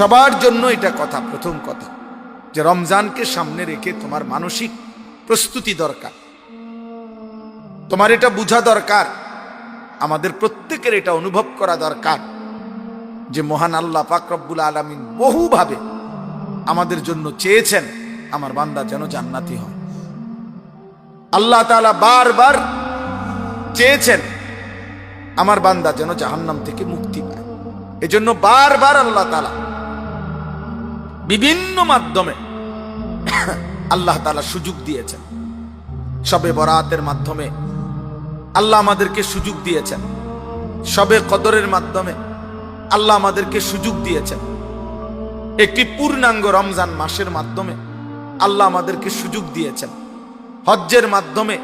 সবার জন্য এটা কথা, প্রথম কথা যে রমজানকে সামনে রেখে তোমার মানসিক প্রস্তুতি দরকার, তোমার এটা বোঝা দরকার, আমাদের প্রত্যেকের এটা অনুভব করা দরকার যে মহান আল্লাহ পাক রব্বুল আলামিন বহুভাবে আমাদের জন্য চেয়েছেন আমার বান্দা যেন জান্নাতি হয়। আল্লাহ তাআলা বারবার চেয়েছেন আমার বান্দা যেন জাহান্নাম থেকে মুক্তি পায়। এজন্য বারবার আল্লাহ তাআলা বিভিন্ন মাধ্যমে আল্লাহ তাআলা সুযোগ দিয়েছেন। শবে বরাতের মাধ্যমে আল্লাহ আমাদেরকে সুযোগ দিয়েছেন, শবে কদরের মাধ্যমে আল্লাহ আমাদেরকে সুযোগ দিয়েছেন, একটি পূর্ণাঙ্গ রমজান মাসের মাধ্যমে আল্লাহ আমাদেরকে সুযোগ দিয়েছেন, হজ্জের মাধ্যমে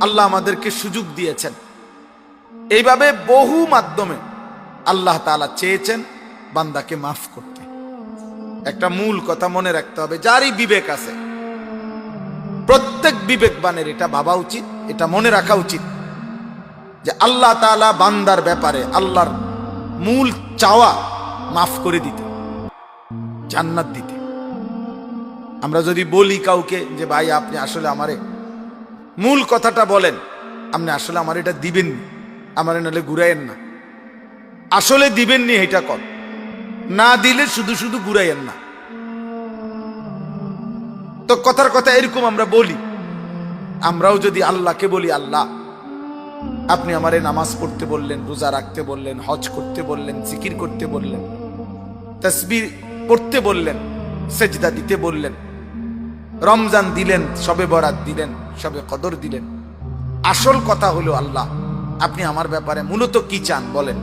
আল্লাহ আমাদেরকে সুযোগ দিয়েছেন। এইভাবে বহু মাধ্যমে আল্লাহ তাআলা চেয়েছেন বান্দাকে মাফ করতে। একটা মূল কথা মনে রাখতে হবে, যারই বিবেক আছে, প্রত্যেক বিবেকবানের এটা ভাবা উচিত, এটা মনে রাখা উচিত যে আল্লাহ তাআলা বান্দার ব্যাপারে আল্লাহর মূল চাওয়া মাফ করে দিতে, জান্নাত দিতে। আমরা যদি বলি কাউকে যে ভাই আপনি আসলে আমারে মূল কথাটা বলেন, আপনি আসলে আমার এটা দিবেননি, আমার নাহলে ঘুরাইয়েন না, আসলে দিবেননি এটা কর, না দিলে শুধু শুধু ঘুরাইয়েন না। তো কথার কথা এরকম আমরা বলি। আমরাও যদি আল্লাহকে বলি আল্লাহ আপনি আমারে নামাজ পড়তে বললেন, রোজা রাখতে বললেন, হজ করতে বললেন, জিকির করতে বললেন, তাসবিহ পড়তে বললেন, সেজদা দিতে বললেন, রমজান দিলেন, শবে বরাত দিলেন, শবে কদর দিলেন। আসল কথা হলো আল্লাহ আপনি আমার ব্যাপারে মূলত কি চান বলেন।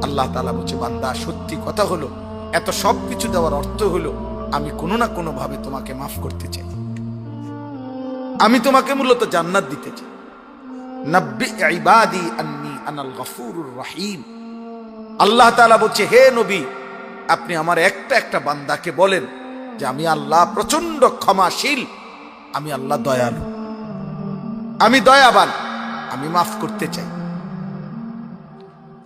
আল্লাহ তাআলা বলছে বান্দা সত্যি কথা হলো এত সব কিছু দেওয়ার অর্থ হলো আমি কোনো না কোনো ভাবে তোমাকে মাফ করতে চাই, আমি তোমাকে মূলত জান্নাত দিতে চাই। নাব্বি ইবাদি আন্নী আনাল গফুরুর রহিম। আল্লাহ তাআলা বলছে হে নবী আপনি আমার একটা একটা বান্দাকে বলেন যে আমি আল্লাহ প্রচন্ড ক্ষমাশীল, আমি আল্লাহ দয়ালু, আমি দয়াবান, আমি মাফ করতে চাই।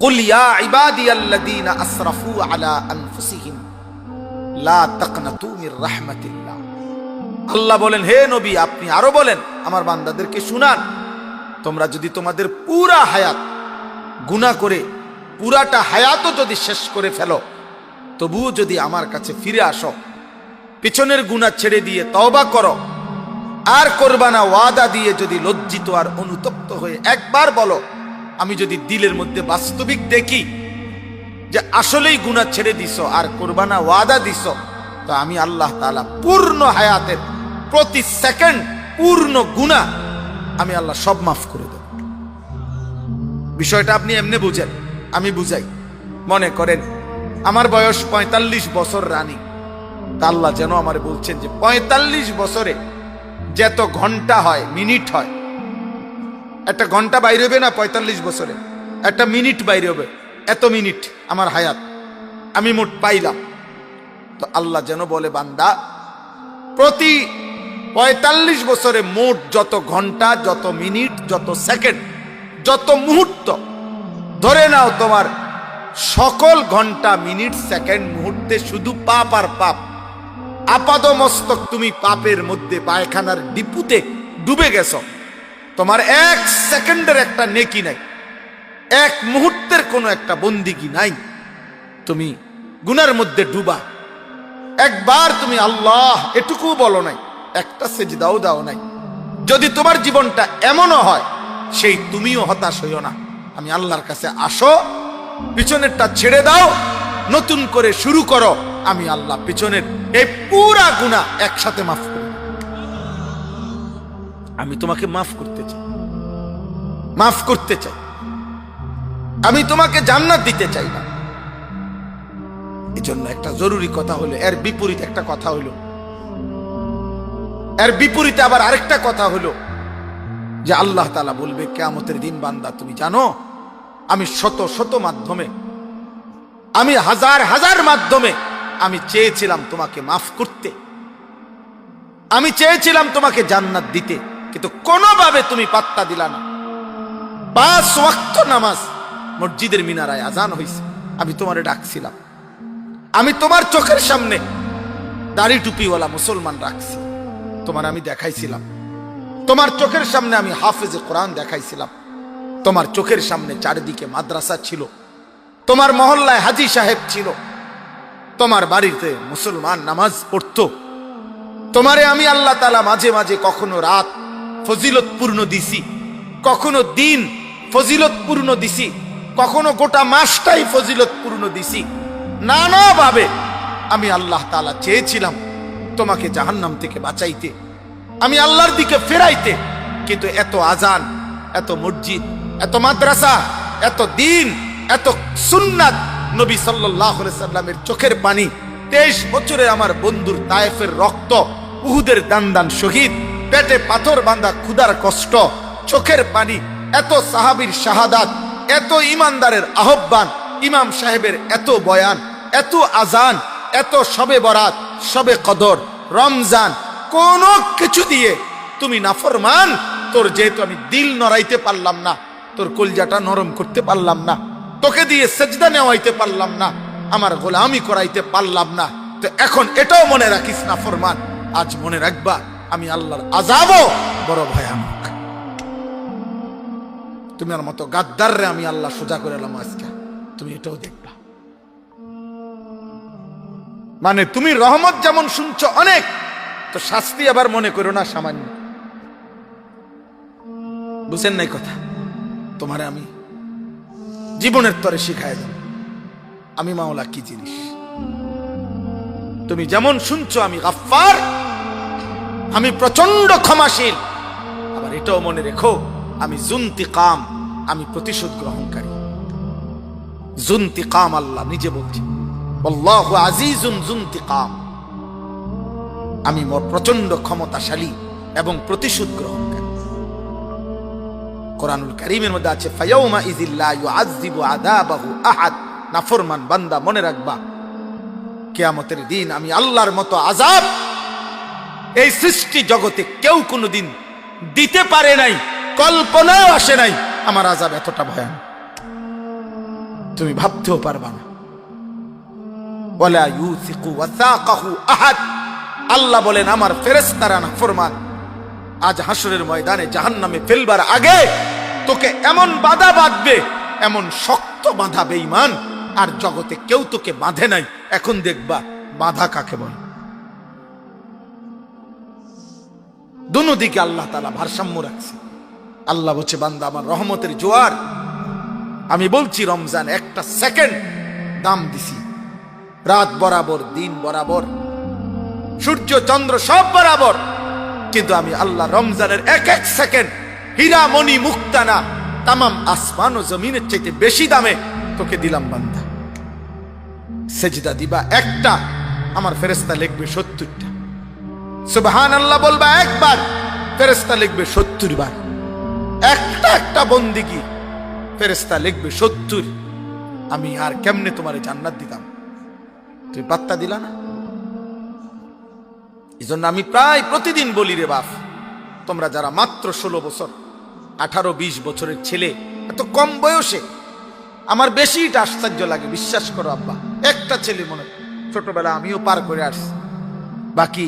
কুল ইয়া ইবাদিয়াল্লাযীনা আসরাফু আলা আনফুসিহিম লা তাকনাতু মির রাহমাতিল্লাহ। আল্লাহ বলেন হে নবী আপনি আরো বলেন আমার বান্দাদেরকে শুনান, তোমরা যদি তোমাদের পুরা হায়াত গুনাহ করে পুরাটা হায়াতও যদি শেষ করে ফেলো, তবুও যদি আমার কাছে ফিরে আসো, পিছনের গুনাহ ছেড়ে দিয়ে তওবা করো, আর করবা না ওয়াদা দিয়ে যদি লজ্জিত আর অনুতপ্ত হয়ে একবার বলো, আমি যদি দিলের মধ্যে বাস্তবিক দেখি যে আসলেই গুনাহ ছেড়ে দিছো আর করবা না ওয়াদা দিছো, তো আমি আল্লাহ তাআলা পূর্ণ হায়াতের প্রতি সেকেন্ড পূর্ণ গুনাহ আমি আল্লাহ সব মাফ করে দেব। বিষয়টা আপনি এমনি বুঝেন, আমি বুঝাই। মনে করেন আমার বয়স ৪৫ বছর রানিং, তা আল্লাহ যেন আমারে বলছেন যে ৪৫ বছরে যত ঘন্টা হয়, মিনিট হয়, একটা ঘন্টা বাইরে হবে না ৪৫ বছরে, একটা মিনিট বাইরে হবে, এত মিনিট আমার হায়াত আমি মোট পাইলাম। তো আল্লাহ যেন বলে বান্দা প্রতি ৪৫ বছরে মোট যত ঘন্টা, যত মিনিট, যত সেকেন্ড, যত মুহূর্ত, ধরে নাও তোমার সকল ঘন্টা, মিনিট, সেকেন্ড, মুহূর্তে শুধু পাপ আর পাপ, আপাদ মস্তক তুমি পাপের মধ্যে পায়খানার ডিপুতে ডুবে গেছো, তোমার এক সেকেন্ডের একটা নেকি নাই, এক মুহূর্তের কোনো একটা বন্দিগি নাই, তুমি গুনার মধ্যে ডুবা। একবার তুমি আল্লাহ এটুকু বলো নাই, একটা সেজদাও দাও নাই। যদি তোমার জীবনটা এমনও হয়, সেই তুমিও হতাশ হইও না, আমি আল্লাহর কাছে আসো, পিছনেরটা ছেড়ে দাও, নতুন করে শুরু করো, আমি আল্লাহ পিছনের এই পুরা গুনাহ একসাথে মাফ করি। আমি তোমাকে মাফ করতে চাই, মাফ করতে চাই, আমি তোমাকে জান্নাত দিতে চাই না। এজন্য একটা জরুরি কথা হলো, এর বিপরীত একটা কথা হলো, এর বিপরীতে আবার আরেকটা কথা হলো যে আল্লাহ তাআলা বলবে কিয়ামতের দিন বান্দা তুমি জানো আমি শত শত মাধ্যমে, আমি হাজার হাজার মাধ্যমে আমি চেয়েছিলাম তোমাকে মাফ করতে, আমি চেয়েছিলাম তোমাকে জান্নাত দিতে, কিন্তু কোনোভাবে তুমি পাত্তা দিলা না। ৫ ওয়াক্ত নামাজ মসজিদের মিনারায় আজান হইছে, আমি তোমারে ডাকছিলাম, আমি তোমার চোখের সামনে দাড়ি টুপিওয়ালা মুসলমান রাখছি, তোমার আমি দেখাইছিলাম। তোমার চোখের সামনে আমি হাফেজে কোরআন দেখাইছিলাম। তোমার চোখের সামনে চারিদিকে মাদ্রাসা ছিল, তোমার মহল্লায় হাজী সাহেব ছিল, তোমার বাড়িতে মুসলমান নামাজ পড়তো। তোমারে আমি আল্লাহ তাআলা মাঝে মাঝে কখনো রাত ফজিলতপূর্ণ দিছি, কখনো দিন ফজিলতপূর্ণ দিছি, কখনো গোটা মাসটাই ফজিলতপূর্ণ দিছি। নানাভাবে আমি আল্লাহ তাআলা চেয়েছিলাম তোমাকে জাহান্নাম থেকে বাঁচাইতে, আমি আল্লাহর দিকে ফেরাইতে। কিন্তু এত আজান, এত মসজিদ, এত মাদ্রাসা, এত দিন, এত সুন্নাত, নবী সাল্লাল্লাহু আলাইহি সাল্লামের চোখের পানি, 23 বছরে আমার বন্ধুর তায়েফের রক্ত, উহুদের দান শহীদ, পেটে পাথর বাঁধা ক্ষুধার কষ্ট, চোখের পানি, এত সাহাবীর শাহাদাত, এত ইমানদারের আহ্বান, ইমাম সাহেবের এত বয়ান, এত আজান, এত শবে বরাত, শবে কদর, রমজান, কোন কিছু দিয়ে তুমি নাফরমান। তোর যেহেতু আমি দিল নড়াইতে পারলাম না, তোর কলজাটা নরম করতে পারলাম না, তোকে দিয়ে সেজদা নেওয়াইতে পারলাম না, আমার গোলামি করাইতে পারলাম না, তো এখন এটাও মনে রাখিস নাফরমান, আজ মনে রাখবা আমি আল্লাহর আযাবও বড় ভয়ানক। তোমার মতো গাদ্দাররে আমি আল্লাহ সোজা করে এলাম আজকে, তুমি এটাও দেখবা। মানে তুমি রহমত যেমন শুনছো অনেক, তো শাস্তি আবার মনে করো না সামান্য। বুঝেন নাই কথা? তোমারে আমি জীবনের তরে শিখাই দেব আমি মাওলা কি জিনিস। তুমি যেমন শুনছো আমি গাফফার, আমি প্রচন্ড ক্ষমাশীল, আবার এটাও মনে রেখো আমি যুনতিকাম, আমি প্রতিশোধ গ্রহণকারী। যুনতিকাম আল্লাহ নিজে বলছে, আল্লাহু আজিজুন যুনতিকাম, আমি প্রচন্ড ক্ষমতাশালী এবং প্রতিশোধ গ্রহণকারী। কোরআনুল কারীমের মধ্যে আছে ফায়াউমা ইযিল্লা ইউআযযিবু আযাবাহু আহাদ, নাফরমান বান্দা মনে রাখবা কিয়ামতের দিন আমি আল্লাহর মতো আযাব এই সৃষ্টি জগতে কেউ কোনোদিন দিতে পারে নাই, কল্পনাও আসে নাই। আমার আযাব এতটা ভয়ানক তুমি ভাবতেও পারবা না। ওয়ালা ইউসিকু ওয়াসাকাহু আহাদ, আল্লাহ বলেন আমার ফেরেশতারা নাফরমান আজ হাসরের ময়দানে জাহান্নামে ফেলবার আগে তোকে এমন বাধা বাঁধবে, এমন শক্ত বাঁধা বেঈমান, আর জগতে কেউ তোকে বাঁধে নাই। এখন দেখবা বাধা কাকে বলে। দুনো দিকে আল্লাহ তাআলা ভারসাম্য রাখছে। আল্লাহ বলছে বান্দা আমার রহমতের জোয়ার, আমি বলছি রমজান একটা সেকেন্ড দাম দিছি, রাত বরাবর, দিন বরাবর, সূর্য চন্দ্র সব বরাবর, কিন্তু আমি আল্লাহ রমজানের এক এক সেকেন্ড হীরা মণি মুক্তানা তামাম আসমান ও জমিনের চাইতে বেশি দামে তোকে দিলাম বান্দা। সেজদা দিবা একটা, আমার ফেরেশতা লিখবে 70টা। সুবহানাল্লাহ বলবা একবার, ফেরেশতা লিখবে 70 বার। একটা একটা বন্দিগি ফেরেশতা লিখবে 70। আমি আর কেমনে তোমারে জান্নাত দিতাম, তুমি পাত্তা দিলা না। এই জন্য আমি প্রায় প্রতিদিন বলি রে বাপ, তোমরা যারা মাত্র 16 বছর, 18-20 বছরের ছেলে, এত কম বয়সে, আমার বেশি এটা আশ্চর্য লাগে। বিশ্বাস করো আব্বা, একটা ছেলে মনে ছোটবেলা আমিও পার করে আসছি, বাকি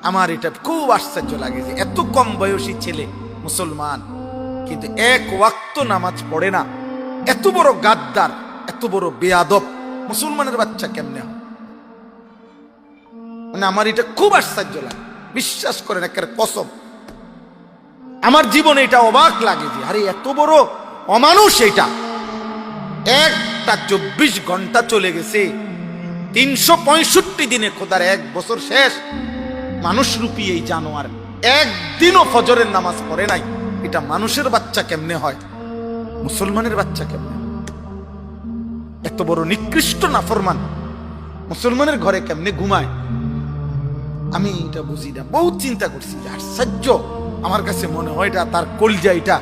আমার এটা খুব আশ্চর্য লাগে যে এত কম বয়সী ছেলে মুসলমান, কিন্তু এক ওয়াক্ত নামাজ পড়ে না। এত বড় গাদ্দার, এত বড় বেয়াদব মুসলমানের বাচ্চা কেমনে হয়? মানে আমার এটা খুব আশ্চর্য লাগে। বিশ্বাস করেন, একের কসম, আমার জীবনে এটা অবাক লাগে যে আরে এত বড় অমানুষ। এটা একটা 24 ঘন্টা চলে গেছে, 365 দিনে খোদার 1 বছর শেষ। মানুষ রূপী এই জানোয়ার একদিনও ফজরের নামাজ পড়ে নাই। এটা মানুষের বাচ্চা কেমনে হয়? মুসলমানের বাচ্চা কেমনে? এত বড় নিকৃষ্ট নাফরমান মুসলমানের ঘরে কেমনে ঘুমায়? আমি এটা বুঝি না, বহুত চিন্তা করছি, আশ্চর্য। আমার কাছে মনে হয় এটা তার কলজা, এটা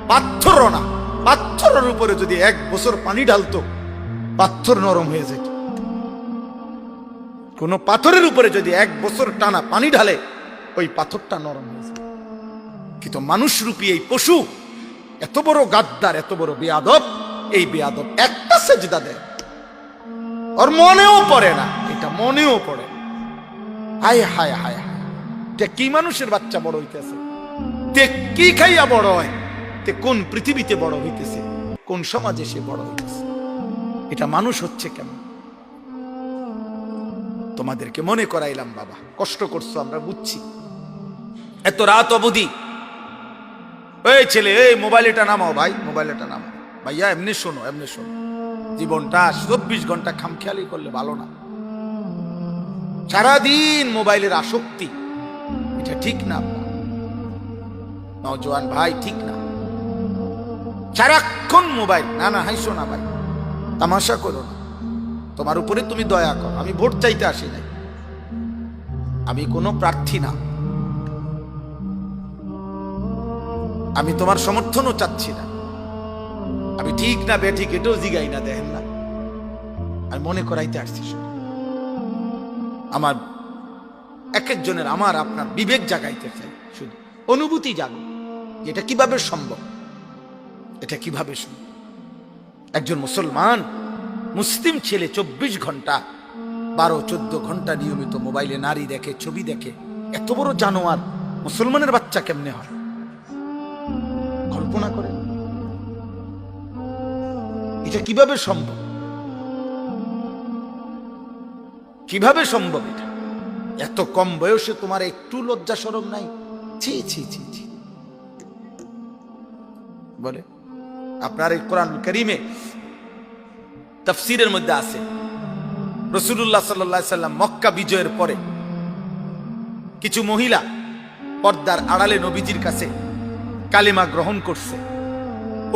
পাথর না, পাথরের উপরে যদি 1 বছর পানি ঢালতো পাথর নরম হয়ে যেত। কোন পাথরের উপরে যদি 1 বছর টানা পানি ঢালে ওই পাথরটা নরম হয়ে যায়। কিন্তু মানুষ রূপী এই পশু এত বড় গাদ্দার, এত বড় বেয়াদব, এই বেয়াদব একটা সেজদা দেয়, ওর মনেও পড়ে না, এটা মনেও পড়ে না। হায় হায় হায় হায়, তে কি মানুষের বাচ্চা বড় হইতেছে, তে কি খাইয়া বড় হয়, তে কোন পৃথিবীতে বড় হইতেছে, কোন সমাজে সে বড় হইতেছে, এটা মানুষ হচ্ছে কেন? তোমাদেরকে মনে করাইলাম বাবা, কষ্ট করছো আমরা বুঝছি, এত রাত অবধি। এই ছেলে, এই মোবাইল এটা নামাও ভাই, মোবাইল এটা নামাও ভাইয়া, এমনি শোনো, এমনি শোনো। জীবনটা 24 ঘন্টা খামখেয়ালি করলে ভালো না। সারাদিন মোবাইলের আসক্তি, এটা ঠিক না নওজোয়ান ভাই, ঠিক না। সারাক্ষণ মোবাইল, না না হাইসো না ভাই, তামাশা করো না। তোমার উপরে তুমি দয়া করো। আমি ভোট চাইতে আসি নাই, আমি কোনো প্রার্থী না, আমি তোমার সমর্থনও চাচ্ছি না, আমি ঠিক না বেঠিক এটাও জিগাই না, দেখেন না, আমি মনে করাইতে আসছি। আমার এক একজনের, আমার আপনার বিবেক জাগাইতে চাই, শুধু অনুভূতি জাগো, এটা কিভাবে সম্ভব, এটা কিভাবে সম্ভব। একজন মুসলমান মুসলিম ছেলে 24 ঘন্টা 12-14 ঘন্টা নিয়মিত মোবাইলে নারী দেখে, ছবি দেখে, এত বড় জানোয়ার মুসলমানের বাচ্চা কেমনে হয় কল্পনা করেন? এটা কিভাবে সম্ভব, কিভাবে সম্ভব? এটা এত কম বয়সে তোমার একটু লজ্জা শরম নাই? ছি ছি ছি ছি। বলে আপনার এই কোরআন কারীমে তাফসীরের মধ্যে আছে, রাসূলুল্লাহ সাল্লাল্লাহু আলাইহি সাল্লাম মক্কা বিজয়ের পরে কিছু মহিলা পর্দার আড়ালে নবীজির কাছে কালেমা গ্রহণ করছে।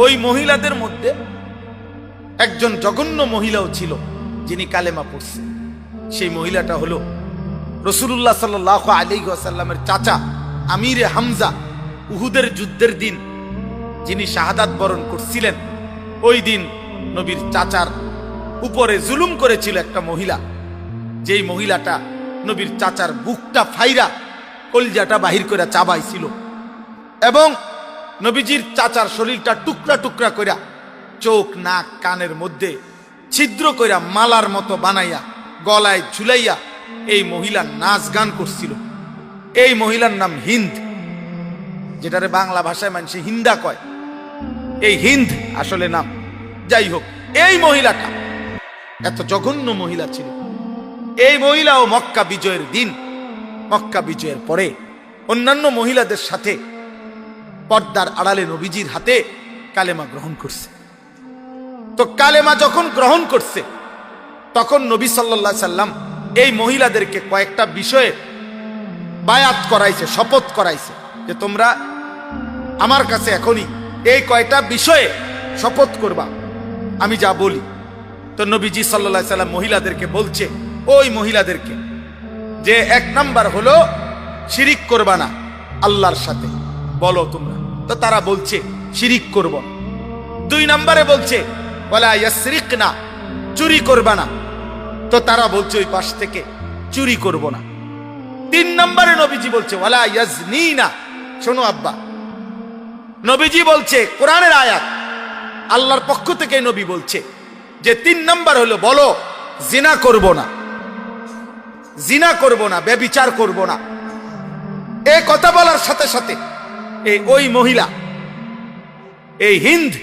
ওই মহিলাদের মধ্যে একজন জঘন্য মহিলাও ছিল যিনি কালেমা পড়ছে। সেই মহিলাটা হলো রাসূলুল্লাহ সাল্লাল্লাহু আলাইহি ওয়াসাল্লামের চাচা আমিরে হামজা, উহুদের যুদ্ধের দিন যিনি শাহাদাত বরণ করছিলেন। ওই দিন নবীর চাচার উপরে জুলুম করেছিল একটা মহিলা, যেই মহিলাটা নবীর চাচার বুকটা ফাইরা কলজাটা বাহির করে চাবাইছিল এবং নবীজির চাচার শরীরটা টুকরা টুকরা কইরা চোখ নাক কানের মধ্যে ছিদ্র কইরা মালার মতো বানাইয়া গলায় ঝুলাইয়া এই মহিলা নাচ গান করছিল। এই মহিলার নাম হিন্দ, যেটারে বাংলা ভাষায় মানুষ হিন্দা কয়। এই হিন্দ আসলে নাম। যাই হোক, এই মহিলাটা এত জঘন্য মহিলা ছিল। এই মহিলাও মক্কা বিজয়ের দিন, মক্কা বিজয়ের পরে অন্যান্য মহিলাদের সাথে পর্দার আড়ালে নবীজির হাতে কালেমা গ্রহণ করছে। তো কালেমা যখন গ্রহণ করছে তখন নবী সাল্লাল্লাহু আলাইহি সাল্লাম এই মহিলাদেরকে কয়েকটা বিষয়ে বায়াত করাইছে, শপথ করাইছে যে তোমরা আমার কাছে এখনই এই কয়টা বিষয়ে শপথ করবা, আমি যা বলি। তো নবীজি সাল্লাল্লাহু আলাইহি সাল্লাম মহিলাদেরকে বলছে, ওই মহিলাদেরকে, যে 1 নাম্বার হলো শিরিক করবা না আল্লাহর সাথে, বলো তোমরা। তো তারা বলছে শিরিক করব। 2 নম্বরে বলছে ওয়ালা ইয়াসরিকনা, চুরি করবা না। তো তারা বলছে ওই পাশ থেকে চুরি করব না। 3 নম্বরে নবীজি বলছে ওয়ালা ইয়াজনিনা। শোনো আব্বা, নবীজি বলছে, কোরআনের আয়াত, আল্লাহর পক্ষ থেকে নবী বলছে যে 3 নাম্বার হলো বলো জিনা করব না, জিনা করব না, ব্যভিচার করব না। এই কথা বলার সাথে সাথে ওই মহিলা, এই হিন্দ,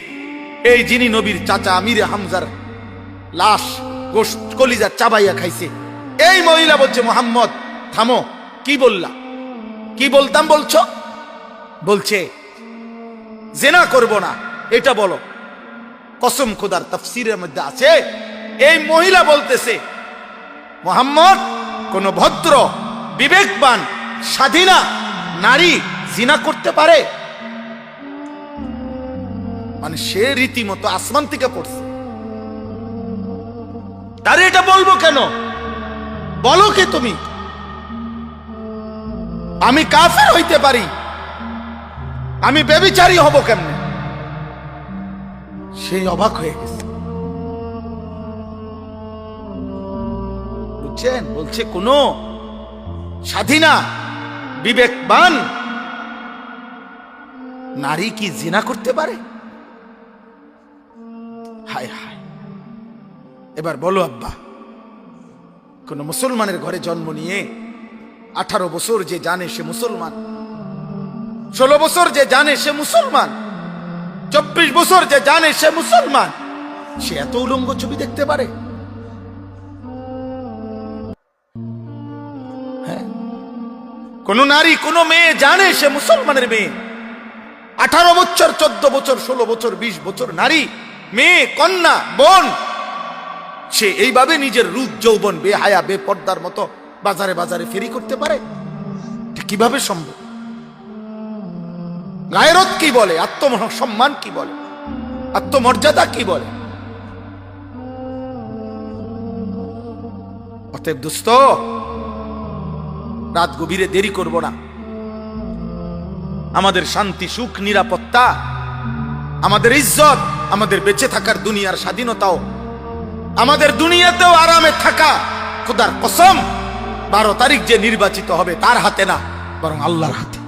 এই যিনি নবীর চাচা আমিরে হামজার লাশ গোশত কলিজা চাবাইয়া খাইছে, এই মহিলা বলছে মুহাম্মদ থামো, কি বললা, কি বলতাম বলছো? বলছে জিনা করব না, এটা বলো। কসম খোদার তাফসীরের মধ্যে আছে, এই মহিলা বলতেছে মুহাম্মদ কোন ভদ্র বিবেকবান স্বাধীনা নারী জিনা করতে পারে? মানে সে রীতিমতো আসমান থেকে পড়ছে। তারে এটা বলবো কেন? বলো কে তুমি? আমি কাফের হইতে পারি, আমি ব্যভিচারী হব কেমনে? সেই অবাক হয়ে গেছে, বুঝছেন? বলছে কোন স্বাধীনা বিবেকবান নারী কি জিনা করতে পারে? হায় হায়। এবার বলো আব্বা, কোন মুসলমানের ঘরে জন্ম নিয়ে 18 বছর যে জানে সে মুসলমান, 16 বছর যে জানে সে মুসলমান, 24 বছর যে জানে সে মুসলমান, সে এত উলঙ্গ ছবি দেখতে পারে? হ্যাঁ, কোন নারী কোন মেয়ে জানে সে মুসলমানের মেয়ে, 18 বছর 14 বছর 16 বছর 20 বছর নারী, মেয়ে, কন্যা, বোন, সে এইভাবে নিজের রূপ যৌবন বেহায়া বেপর্দার মতো বাজারে বাজারে ফেরি করতে পারে? কিভাবে সম্ভব? গায়রত কি বলে, আত্মসম্মান কি বলে, আত্মমর্যাদা কি বলে? অতএব দোস্ত, রাত গভীরে দেরি করব না। আমাদের শান্তি, সুখ, নিরাপত্তা, আমাদের ইজ্জত, আমাদের বেঁচে থাকার দুনিয়ার স্বাধীনতাও, আমাদের দুনিয়াতেও আরামে থাকা, খোদার কসম 12 তারিখ যে নির্বাচিত হবে তার হাতে না, বরং আল্লাহর হাতে।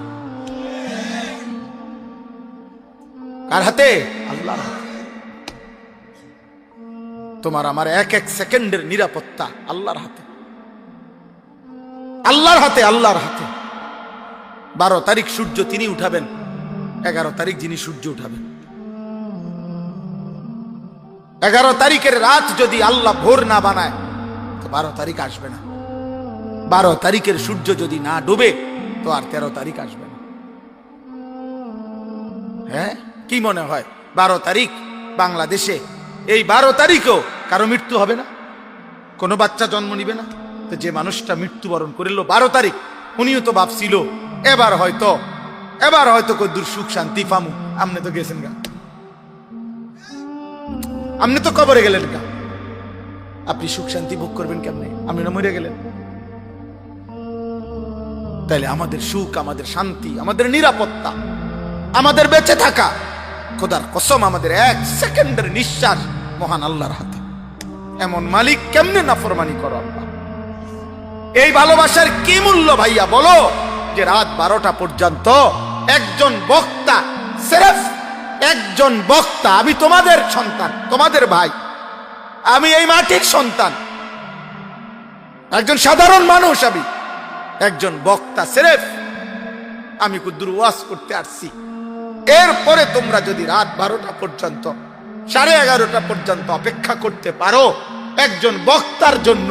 কার হাতে? আল্লাহর হাতে। তোমার আমার এক এক সেকেন্ডের নিরাপত্তা আল্লাহর হাতে, আল্লাহর হাতে, আল্লাহর হাতে। 12 তারিখ সূর্য তিনি উঠাবেন, 11 তারিখ যিনি সূর্য উঠাবেন। 11 তারিখের রাত যদি আল্লাহ ভোর না বানায় তো 12 তারিখ আসবে না। 12 তারিখের সূর্য যদি না ডুবে তো আর 13 তারিখ আসবে না। হ্যাঁ, কি মনে হয় 12 তারিখ বাংলাদেশে, এই 12 তারিখও কারো মৃত্যু হবে না? কোনো বাচ্চা জন্ম নিবে না? তো যে মানুষটা মৃত্যুবরণ করিল 12 তারিখ, উনিও তো ভাবছিল এবার হয়তো কদ্দুর সুখ শান্তি পামু। আপনি তো গেছেন গা, আপনি তো কবরে গেলেন গা, আপনি সুখ শান্তি ভোগ করবেন কেমনে? আপনি না মরে গেলেন। তাইলে আমাদের সুখ, আমাদের শান্তি, আমাদের নিরাপত্তা, আমাদের বেঁচে থাকা, খোদার কসম আমাদের এক সেকেন্ডের নিঃশ্বাস মহান আল্লাহর হাতে। এমন মালিক কেমনে নাফরমানি করো আল্লাহ? এই ভালোবাসার কি মূল্য ভাইয়া বলো, যে রাত 12টা পর্যন্ত একজন বক্তা, সির্ফ একজন বক্তা, আমি তোমাদের সন্তান, তোমাদের ভাই, আমি এই মাটির সন্তান, একজন সাধারণ মানুষ, আমি একজন বক্তা, সির্ফ আমি কুদ্দুর ওয়াজ করতে আসছি। এরপরে তোমরা যদি রাত 12টা পর্যন্ত, 11:30 পর্যন্ত অপেক্ষা করতে পারো একজন বক্তার জন্য,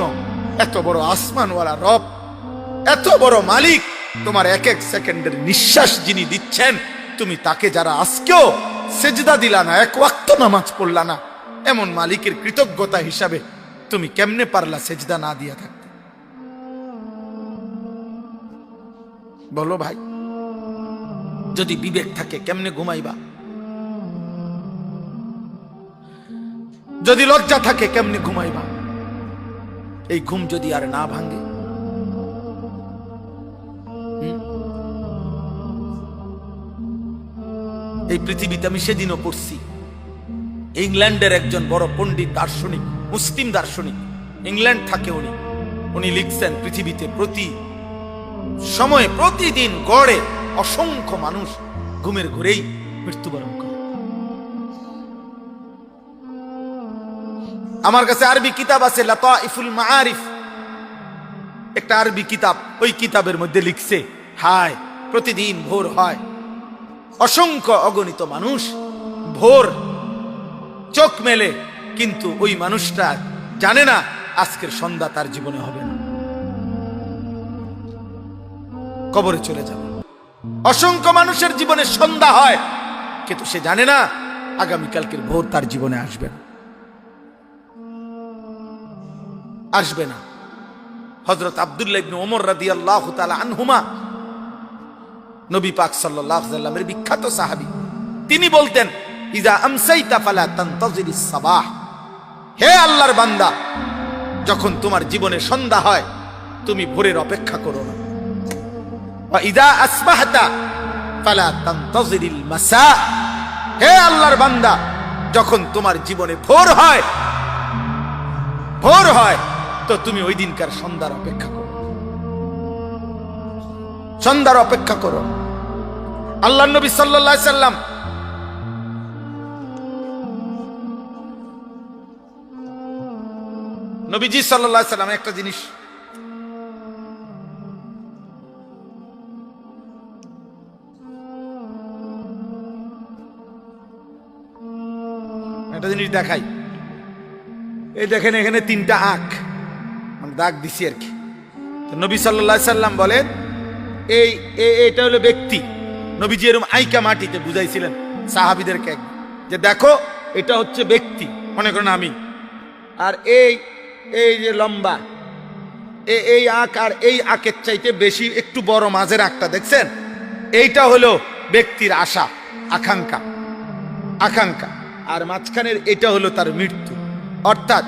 এত বড় আসমানওয়ালা রব, এত বড় মালিক, তোমার এক এক সেকেন্ডের নিঃশ্বাস যিনি দিচ্ছেন, তুমি তাকে যারা আজকেও সেজদা দিলা না, এক ওয়াক্ত নামাজ পড়লা না, এমন মালিকের কৃতজ্ঞতা হিসাবে তুমি কেমনে পারলা সেজদা না দিয়া থাকতে? বলো ভাই, যদি বিবেক থাকে কেমনে ঘুমাইবা? যদি লজ্জা থাকে কেমনে ঘুমাইবা? এই ঘুম যদি আর না ভাঙে, এই পৃথিবীতে আমি সেদিনও পড়ছি, ইংল্যান্ডের একজন বড় পণ্ডিত, দার্শনিক, মুসলিম দার্শনিক, ইংল্যান্ড থাকে উনি লিখছেন, পৃথিবীতে প্রতি সময়ে প্রতিদিন গড়ে অসংখ্য মানুষ ঘুমের ঘোরেই মৃত্যুবরণ করে। আমার কাছে আরবি কিতাব আছে, লাতাইফুল মাআরিফ, একটা আরবি কিতাব, ওই কিতাবের মধ্যে লিখছে, হায় প্রতিদিন ভোর হয়, অসংখ্য অগণিত মানুষ ভোর চোখ মেলে, কিন্তু ওই মানুষটা জানে না আজকের সন্ধ্যা তার জীবনে হবে না, কবরে চলে যাবে। অসংখ্য মানুষের জীবনে সন্ধ্যা হয়, কিন্তু সে জানে না আগামীকালকের ভোর তার জীবনে আসবে না, আসবে না। হযরত আব্দুল্লাহ ইবনে ওমর রাদিয়াল্লাহু তাআলা আনহুমা, নবী পাক সাল্লাল্লাহু আলাইহি ওয়াসাল্লামের বিখ্যাত সাহাবী, তিনি বলতেন, ইজা আমসাইতা ফালা তানতাজিরিস সাবাহ, হে আল্লাহর বান্দা, যখন তোমার জীবনে সন্ধ্যা হয় তুমি ভোরের অপেক্ষা করো না। ওয়া ইজা আসবাহতা ফালা তানতাজিরিল মাসা, হে আল্লাহর বান্দা, যখন তোমার জীবনে ভোর হয় তো তুমি ওই দিনকার সন্ধ্যার অপেক্ষা করো, সন্ধ্যার অপেক্ষা করো। আল্লাহর নবী সাল্লাল্লাহু আলাইহি সাল্লাম নবীজি সাল্লাল্লাহু আলাইহি সাল্লাম একটা জিনিস জিনিস দেখাই। এই দেখেন এখানে 3টা আঁখ, মানে দাগ দিছি আর কি। তো নবী সাল্লাল্লাহু আলাইহি সাল্লাম বলেন এইটা হলো ব্যক্তি। নবীজি এরকম আইকা মাটিতে বুঝাইছিলেন সাহাবীদেরকে যে দেখো এটা হচ্ছে ব্যক্তি, মনে করেন আমি, আর এই যে লম্বা এই আঁক আর এই আঁকের চাইতে বেশি একটু বড় মাঝের আঁকটা দেখছেন, এইটা হলো ব্যক্তির আশা আকাঙ্ক্ষা, আর মাঝখানের এটা হলো তার মৃত্যু। অর্থাৎ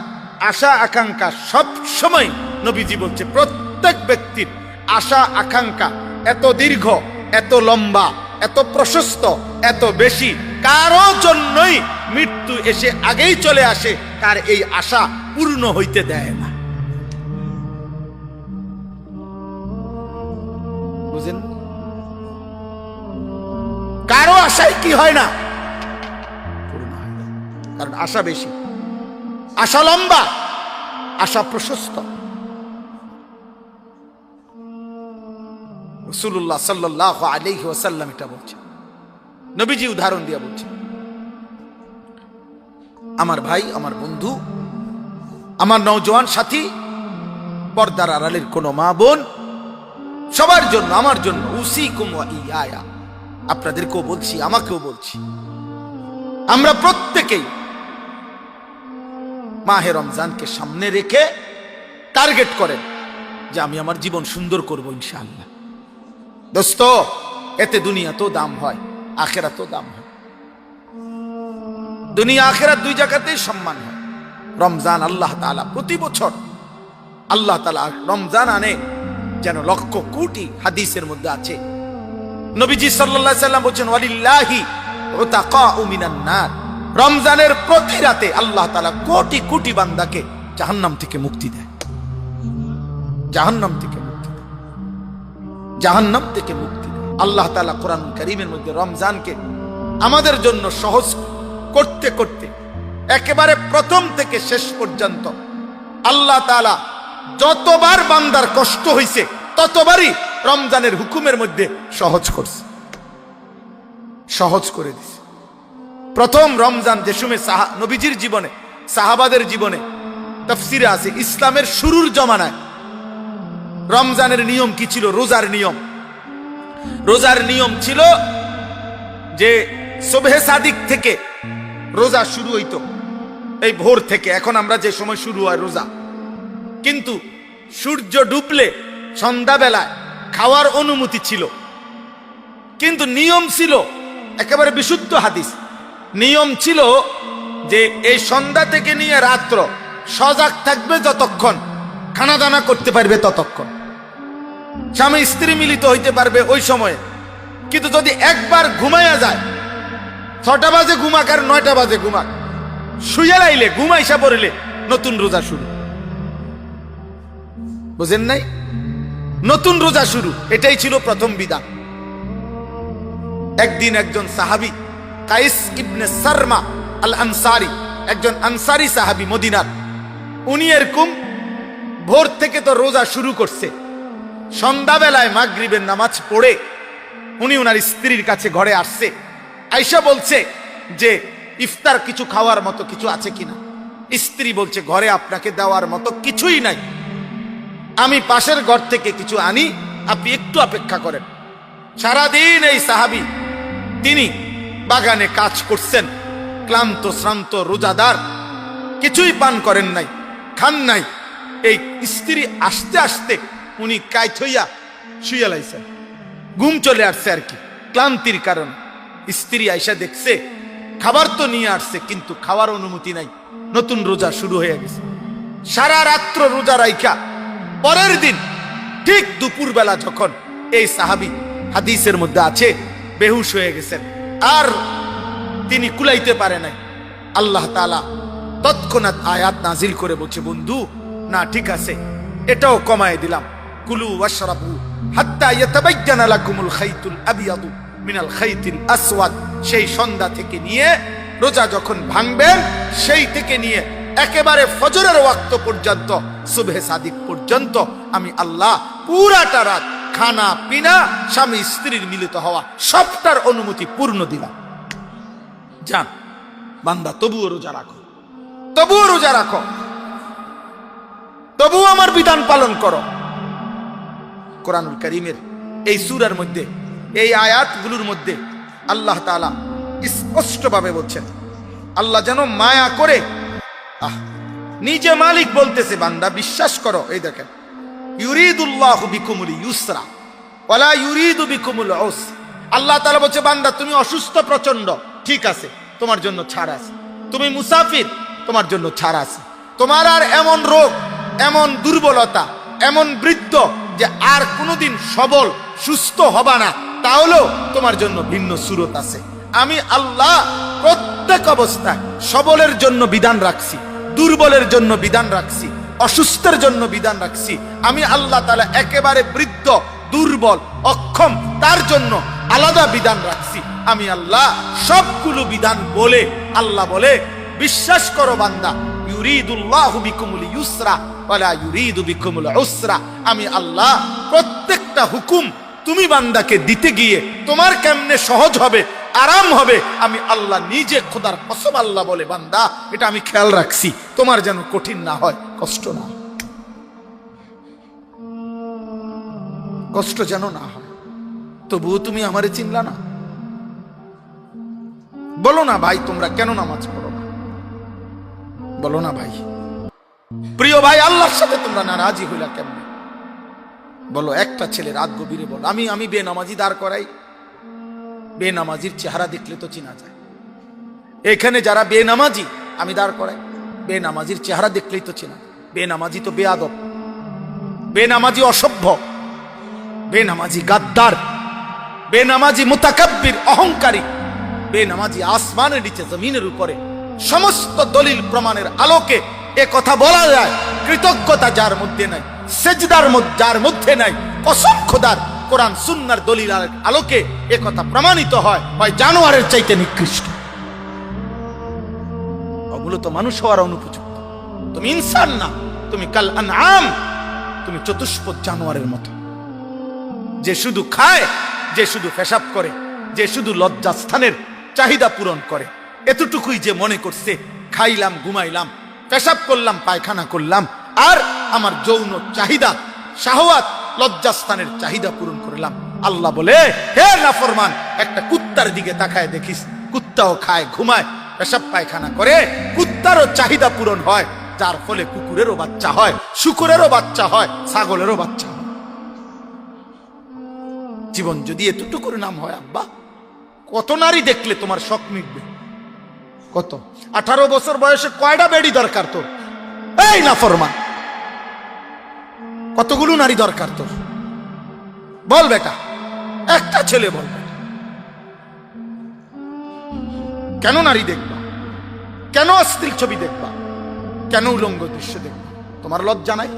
আশা আকাঙ্ক্ষা সব সময় নবীজি বলছে প্রত্যেক ব্যক্তির আশা আকাঙ্ক্ষা এত দীর্ঘ, এত লম্বা, এত প্রশস্ত, এত বেশি, কারো জন্যই মৃত্যু এসে আগেই চলে আসে, কার এই আশা পূর্ণ হইতে দেয় না। বুঝেন? কারো আশায় কি হয় না, পূর্ণ হয় না, কারণ আশা বেশি, আশা লম্বা, আশা প্রশস্ত। রাসূলুল্লাহ সাল্লাল্লাহু আলাইহি ওয়াসাল্লাম এটা বলছেন, নবীজি উদাহরণ দিয়ে বলছেন। আমার ভাই, আমার বন্ধু, আমার নওজোয়ান সাথী, পর্দার আড়ালের কোন মা বোন, সবার জন্য, আমার জন্য, উসিকুম ওয়া ইয়ায়া, আপনাদেরকেও বলছি, আমাকেও বলছি, আমরা প্রত্যেকেই মাহে রমজানকে সামনে রেখে টার্গেট করেন যে আমি আমার জীবন সুন্দর করব ইনশাআল্লাহ। দোস্ত, এতে দুনিয়া তো দাম হয়, আখেরাত তো দাম হয়। দুনিয়া আখেরাত দুই জায়গাতেই সম্মান হয়। রমজান আল্লাহ তাআলা প্রতি বছর আল্লাহ তাআলা রমজান আনে যেন লক্ষ কোটি, হাদিসের মধ্যে আছে নবীজি সাল্লাল্লাহু আলাইহি সাল্লাম বলেন ওয়ালিল্লাহি উতাকাউ মিনান নার, রমজানের প্রতি রাতে আল্লাহ তাআলা কোটি কোটি বান্দাকে জাহান্নাম থেকে মুক্তি দেয়, জাহান্নাম থেকে মুক্তি দেয়, জাহান্নাম থেকে মুক্তি দেয়। আল্লাহ তাআলা কোরআন কারীমের মধ্যে রমজানকে আমাদের জন্য সহজ করতে করতে একেবারে প্রথম থেকে শেষ পর্যন্ত আল্লাহ তাআলা যতবার বান্দার কষ্ট হইছে ততবারই রমজানের হুকুমের মধ্যে সহজ করছে, সহজ করে দিছে। প্রথম রমজান যে সময় নবীজির জীবনে, সাহাবাদের জীবনে, তাফসিরে আছে ইসলামের শুরুর জমানায় রমজানের নিয়ম কি ছিল? রোজার নিয়ম। রোজার নিয়ম ছিল যে সুবহে সাদিক থেকে রোজা শুরু হইতো, এই ভোর থেকে। এখন আমরা যে সময় শুরু হয় রোজা, কিন্তু সূর্য ডুবলে সন্ধ্যাবেলায় খাওয়ার অনুমতি ছিল, কিন্তু নিয়ম ছিল একেবারে বিশুদ্ধ হাদিস। নিয়ম ছিল যে এই সন্ধ্যা থেকে নিয়ে রাত্র সজাগ থাকবে যতক্ষণ, খানা দানা করতে পারবে ততক্ষণ, স্বামী স্ত্রী মিলিত হইতে পারবে ওই সময়ে। কিন্তু যদি একবার ঘুমাইয়া যায়, 6টা বাজে ঘুমাক আর 9টা বাজে ঘুমাক, শুয়ে লাইলে ঘুমাইসা পড়লে নতুন রোজা শুরু। বুঝেন নাই? নতুন রোজা শুরু, এটাই ছিল প্রথম বিধান। একদিন একজন সাহাবী কাইস ইবনে সারমা আল আনসারি, একজন আনসারি সাহাবী মদিনার, উনি এরকম ভোর থেকে তো রোজা শুরু করছে, সন্ধ্যাবেলায় মাগরিবের নামাজ পড়ে উনি ওনার স্ত্রীর কাছে ঘরে আসছে। আয়েশা বলছে যে ইফতার কিছু খাওয়ার মতো কিছু আছে কিনা। স্ত্রী বলছে ঘরে আপনাকে দেওয়ার মতো কিছুই নাই, আমি পাশের ঘর থেকে কিছু আনি, আপনি একটু অপেক্ষা করেন। সারাদিন এই সাহাবী তিনি বাগানে কাজ করছেন, ক্লান্ত শ্রান্ত রোজাদার, কিছুই পান করেন নাই, খান নাই। এই স্ত্রী আসতে আসতে উনি কাইত হইয়া শুয়ে লাইছেন, ঘুম চলে আসছে আর কি, ক্লান্তির কারণে। স্ত্রী আইসা দেখছে খাবার তো নিয়ে আসছে, কিন্তু খাওয়ার অনুমতি নাই, নতুন রোজা শুরু হয়ে গেছে। সারা রাত্র রোজা রাইখা পরের দিন ঠিক দুপুর বেলা যখন এই সাহাবী, হাদিসের মধ্যে আছে, বেহুশ হয়ে গেছেন, আর তিনি কুলাইতে পারে নাই, আল্লাহ তাআলা তৎক্ষণাৎ আয়াত নাজিল করে বলছে, বন্ধু না ঠিক আছে, এটাও কমায় দিলাম, কুলু ওয়াশরাবু হাত্তা ইয়াতাবায়্যানা লাকুমুল খাইতুল আবিয়াদু মিনাল খাইতিল আসওয়াদ। সেই সন্ধ্যা থেকে নিয়ে রোজা যখন ভাঙবেন, সেই থেকে নিয়ে একেবারে ফজরের ওয়াক্ত পর্যন্ত, সুবহে সাদিক পর্যন্ত আমি আল্লাহ পুরাটা রাত খানা পিনা, স্বামী স্ত্রীর মিলিত হওয়া, সবটার অনুমতি পূর্ণ দিলাম। যান, বান্দা তবুও রোজা রাখো, তবুও রোজা রাখো, তবুও আমার বিধান পালন করো। কোরআনুল কারীমের এই সূরার মধ্যে, এই আয়াতগুলোর মধ্যে আল্লাহ তাআলা স্পষ্টভাবে বলছেন, আল্লাহ যেন মায়া করে, নিজে মালিক বলতেছে, বান্দা বিশ্বাস করো। এই দেখেন, ইউরিদুল্লাহু বিকুমুল ইউসরা ওয়ালা ইউরিদু বিকুমুল উসরা। আল্লাহ তাআলা বলছে, বান্দা তুমি অসুস্থ প্রচন্ড, ঠিক আছে, তোমার জন্য ছাড় আছে। তুমি মুসাফির, তোমার জন্য ছাড় আছে। তোমার আর এমন রোগ, এমন দুর্বলতা, এমন বৃদ্ধ যে আর কোনোদিন সবল সুস্থ হবা না, তাহলেও তোমার জন্য ভিন্ন সুরত আছে। আমি আল্লাহ প্রত্যেক অবস্থায় সবলের জন্য বিধান রাখছি, দুর্বলের জন্য বিধান রাখছি, অসুস্থের জন্য বিধান রাখছি। আমি আল্লাহ তাআলা একেবারে বৃদ্ধ, দুর্বল, অক্ষম, তার জন্য আলাদা বিধান রাখছি। আমি আল্লাহ সবগুলো বিধান বলে আল্লাহ বলে, বিশ্বাস করো বান্দা, ইউরিদুল্লাহু বিকুমুল ইউসরা ওয়ালা ইউরিদু বিকুমুল উসরা। আমি আল্লাহ প্রত্যেকটা হুকুম তুমি বান্দাকে দিতে গিয়ে তোমার কেমনে সহজ হবে, আরাম হবে, আমি আল্লাহ নিজে খোদার কসম আল্লাহ বলে, বান্দা এটা আমি খেয়াল রাখছি, তোমার যেন কঠিন না হয়, কষ্ট না, কষ্ট যেন না হয়। তবুও তুমি আমারে চিনলা না। বলো না ভাই, তোমরা কেন নামাজ পড়ো না? বলো না ভাই, প্রিয় ভাই, আল্লাহর সাথে তোমরা নারাজি হইলা কেমনে? বলো। একটা ছেলে রাত গভীরে বলো, আমি বেনামাজি দাঁড় করাই, বেনামাজির চেহারা দেখলে তো চিনা যায়। এখানে যারা বেনামাজি আমি দাঁড় করাই, বেনামাজির চেহারা দেখলেই তো চিনা। বেনামাজি তো বেয়াদব, বেনামাজি অসভ্য, বেনামাজি গাদ্দার, বেনামাজি মুতাকাব্বির, অহংকারী, বেনামাজি আসমানের নিচে জমিনের উপরে। সমস্ত দলিল প্রমাণের আলোকে এ কথা বলা যায়, কৃতজ্ঞতা যার মধ্যে নাই, সেজদার যার মধ্যে নাই, কসম খোদার কোরআন সুন্নাহর দলিল আলোকে এ কথা প্রমাণিত হয়, জানোয়ারের চাইতে নিকৃষ্ট। ওগুলো তো মানুষ হওয়ার অনুপযুক্ত। তুমি ইনসান না, তুমি কাল আনআম, তুমি চতুষ্পদ জানোয়ারের মতো, যে শুধু খায়, যে শুধু পেশাব করে, যে শুধু লজ্জাস্থানের চাহিদা পূরণ করে। এতটুকুই যে মনে করছে, খাইলাম, ঘুমাইলাম, পেশাব করলাম, পায়খানা করলাম, আর আমার যৌন চাহিদা, শাহওয়াত, লজ্জাস্থানের চাহিদা পূরণ করলাম। আল্লাহ বলে, হে নাফরমান, একটা কুত্তার দিকে তাকায় দেখিস, কুত্তাও খায়, ঘুমায়, পেশাব পায়খানা করে, কুত্তারও চাহিদা পূরণ হয়, যার ফলে কুকুরেরও বাচ্চা হয়, শুকুরেরও বাচ্চা হয়, ছাগলেরও বাচ্চা হয়। জীবন যদি এতটুকুর নাম হয়, আব্বা, কত নারী দেখলে তোমার শখ মিটবে? কত? 18 বছর বয়সে কয়টা বেডি দরকার তোর? এই নাফরমান, কতগুলো নারী দরকার তোর? বল বেটা, একটা ছেলে বল। কেন নারী দেখবা? কেন অশ্লীল ছবি দেখবা? কেন উলঙ্গ দৃশ্য দেখবা? তোমার লজ্জা নাই?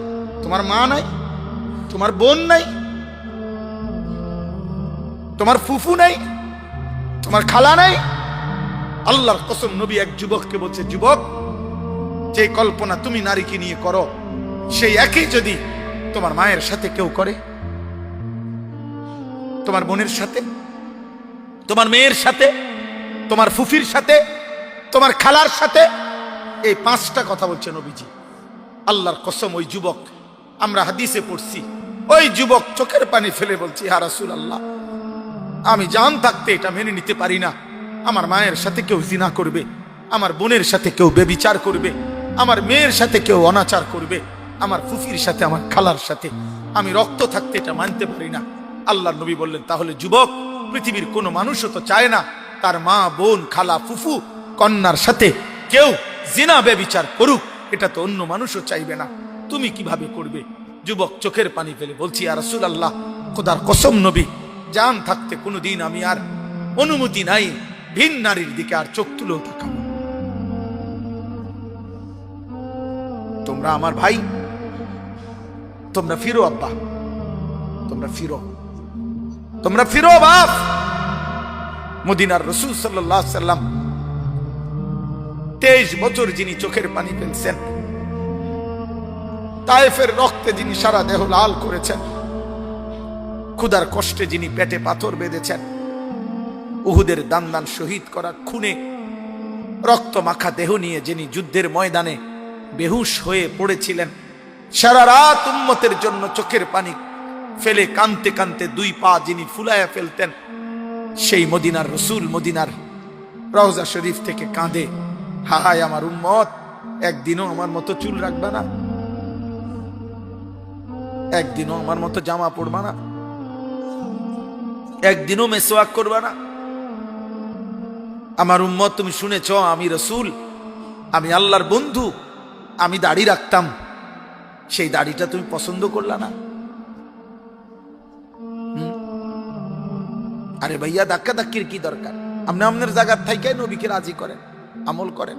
তোমার মা নাই? তোমার বোন নাই? তোমার ফুফু নাই? তোমার খালা নাই? আল্লাহর কসম, নবী এক যুবককে বলছে, যুবক, যে কল্পনা তুমি নারীকে নিয়ে করো, সেই একই যদি তোমার মায়ের সাথে কেউ করে, তোমার বোনের সাথে, তোমার মেয়ের সাথে, তোমার ফুফির সাথে, তোমার খালার সাথে, এই 5টা কথা বলছে নবীজি। আল্লাহর কসম, ওই যুবক, আমরা হাদিসে পড়ছি, ওই যুবক চোখের পানি ফেলে বলছে, ইয়া রাসূলুল্লাহ, আমি জান থাকতে এটা মেনে নিতে পারি না, আমার মায়ের সাথে কেউ জিনা করবে, আমার বোনের সাথে কেউ বেবিচার করবে, আমার মেয়ের সাথে কেউ অনাচার করবে, আমার ফুফির সাথে, আমার খালার সাথে, আমি রক্ত থাকতে এটা মানতে পারি না। আল্লাহর নবী বললেন, তাহলে যুবক, পৃথিবীর কোনো মানুষও তো চায় না তার মা, বোন, খালা, ফুফু, কন্যার সাথে কেউ জিনা বেবিচার করুক, এটা তো অন্য মানুষও চাইবে না, তুমি কিভাবে করবে? যুবক চোখের পানি ফেলে বলছি, ইয়া রাসূলুল্লাহ, খোদার কসম নবী, জান থাকতে কোনোদিন আমি আর অনুমতি নাই ভিন নারীর দিকে আর চোখ তুলেও তাকাবো। তোমরা আমার ভাই, তোমরা ফিরো আব্বা, তোমরা ফিরো, তোমরা ফিরো বাপ। মদিনার রাসূল সাল্লাল্লাহু আলাইহি সাল্লাম 23 বছর যিনি চোখের পানি ফেলছেন, তায়েফের রক্তে যিনি সারা দেহ লাল করেছেন, ক্ষুধার কষ্টে যিনি পেটে পাথর বেঁধেছেন, উহুদের দান শহীদ করা খুনে রক্ত মাখা দেহ নিয়ে যিনি যুদ্ধের ময়দানে বেহুশ হয়ে পড়েছিলেন, সারা রাত উম্মতের জন্য চোখের পানি ফেলে কানতে কানতে দুই পা যিনি ফুলায়া ফেলতেন, সেই মদিনার রসূল মদিনার রওজা শরীফ থেকে কাঁদে, হায় আমার উম্মত, একদিনও আমার মতো চুল রাখবা না, একদিনও আমার মতো জামা পরবা না, একদিনও মেসওয়াক করবা না। আমার উম্মত, তুমি শুনেছ আমি রসূল, আমি আল্লাহর বন্ধু, আমি দাড়ি রাখতাম, সেই দাড়িটা তুমি পছন্দ করলা না। আরে ভাইয়া, ধাক্কা ধাক্কির কি দরকার? আপনি আপনার জায়গার থেকে নবীকে রাজি করেন, আমল করেন।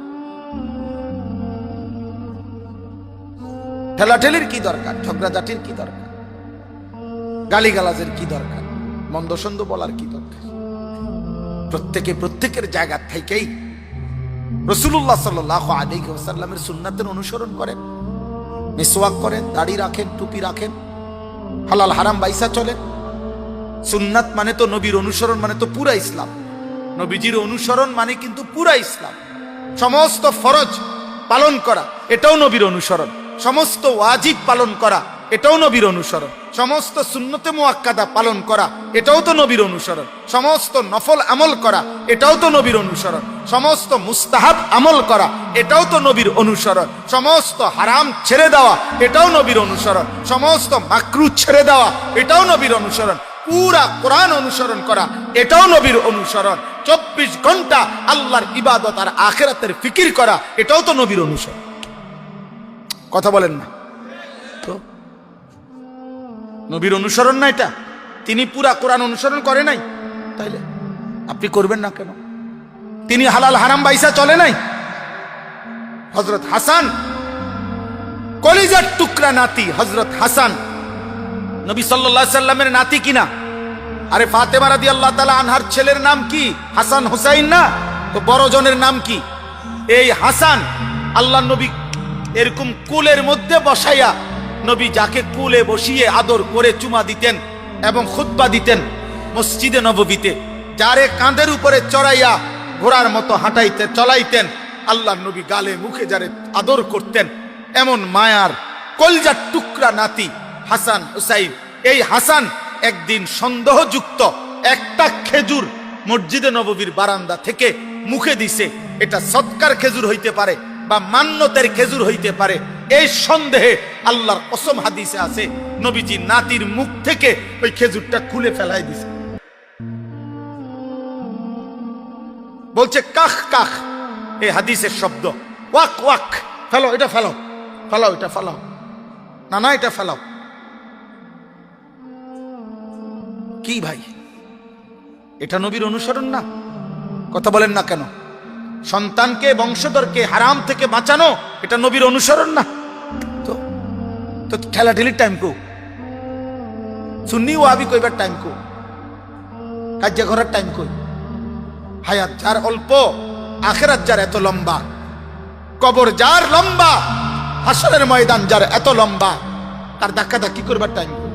ঠেলাঠেলির কি দরকার? ঝগড়াঝাটির কি দরকার? গালিগালাজের কি দরকার? মন্দ সন্দ বলার কি দরকার? প্রত্যেকে প্রত্যেকের জায়গা থেকেই রাসূলুল্লাহ সাল্লাল্লাহু আলাইহি ওয়াসাল্লামের সুন্নাতের অনুসরণ করেন, মিসওয়াক করেন, দাড়ি রাখেন, টুপি রাখেন, হালাল হারাম বাইসা চলেন। সুন্নাত মানে তো নবীর অনুসরণ, মানে তো পুরা ইসলাম। নবীজির অনুসরণ মানে কিন্তু পুরা ইসলাম। সমস্ত ফরজ পালন করা, এটাও নবীর অনুসরণ। সমস্ত ওয়াজিব পালন করা, এটাও নবীর অনুসরণ। সমস্ত সুন্নতে মুআক্কাদা পালন করা, এটাও তো নবীর অনুসরণ। সমস্ত নফল আমল করা, এটাও তো নবীর অনুসরণ। সমস্ত মুস্তাহাব আমল করা, এটাও তো নবীর অনুসরণ। সমস্ত হারাম ছেড়ে দেওয়া, এটাও নবীর অনুসরণ। সমস্ত মাকরু ছেড়ে দেওয়া, এটাও নবীর অনুসরণ। পুরা কোরআন অনুসরণ করা, এটাও নবীর অনুসরণ। 24 ঘন্টা আল্লাহর ইবাদত আর আখিরাতের ফিকির করা, এটাও তো নবীর অনুসরণ। কথা বলেন না তো? নবীর অনুসরণ না এটা? তিনি পুরা কোরআন অনুসরণ করে নাই, তাইলে আপনি করবেন না কেন? তিনি হালাল হারাম বাইসা চলে নাই? হযরত হাসান, কলিজার টুকরা নাতি হযরত হাসান, নবী সাল্লাল্লাহু আলাইহি সাল্লামের নাতি কিনা? আরে ফাতেমা রাদিয়াল্লাহু তাআলা আনহার ছেলের নাম কি? হাসান হুসাইন না? তো বড় জনের নাম কি? এই হাসান। আল্লাহর নবী এরকম কুলের মধ্যে বসাইয়া, নবী যাকে কুলে বসিয়ে আদর করে চুমা দিতেন এবং খুতবা দিতেন মসজিদে নববীতে, যারে কাঁধের উপরে চড়াইয়া ঘোড়ার মতো হাঁটাইতে চলাইতেন, আল্লাহর নবী গালে মুখে যারে আদর করতেন, এমন মায়ার কলজার টুকরা নাতি হাসান হুসাইন। এই হাসান একদিন সন্দেহযুক্ত একটা খেজুর মসজিদে নববীর বারান্দা থেকে মুখে দিছে। এটা সৎকার খেজুর হইতে পারে বা মান্যতের খেজুর হইতে পারে, এই সন্দেহে আল্লাহর কসম হাদিসে আছে নবীজি নাতির মুখ থেকে ওই খেজুরটা খুলে ফেলাই দিছে। বলছে কাখ কাখ, এই হাদিসের শব্দ। ওয়াক ওয়াক, ফেলো এটা, ফেলো ফেলাও এটা, ফেলাও না, না এটা ফেলাও। কি ভাই, এটা নবীর অনুসরণ না? কথা বলেন না কেন? সন্তানকে, বংশধরকে হারাম থেকে বাঁচানো, এটা নবীর অনুসরণ না? তো তো ঠেলাঠেলির টাইম কো? সুন্নি ওয়াহাবি কইবার টাইম কো? কাজ্জা করার টাইম কই? হায়াত যার অল্প, আখিরাত যার এত লম্বা, কবর যার লম্বা, হাসরের ময়দান যার এত লম্বা, তার ধাক্কা ধাক্কি করবার টাইম কই?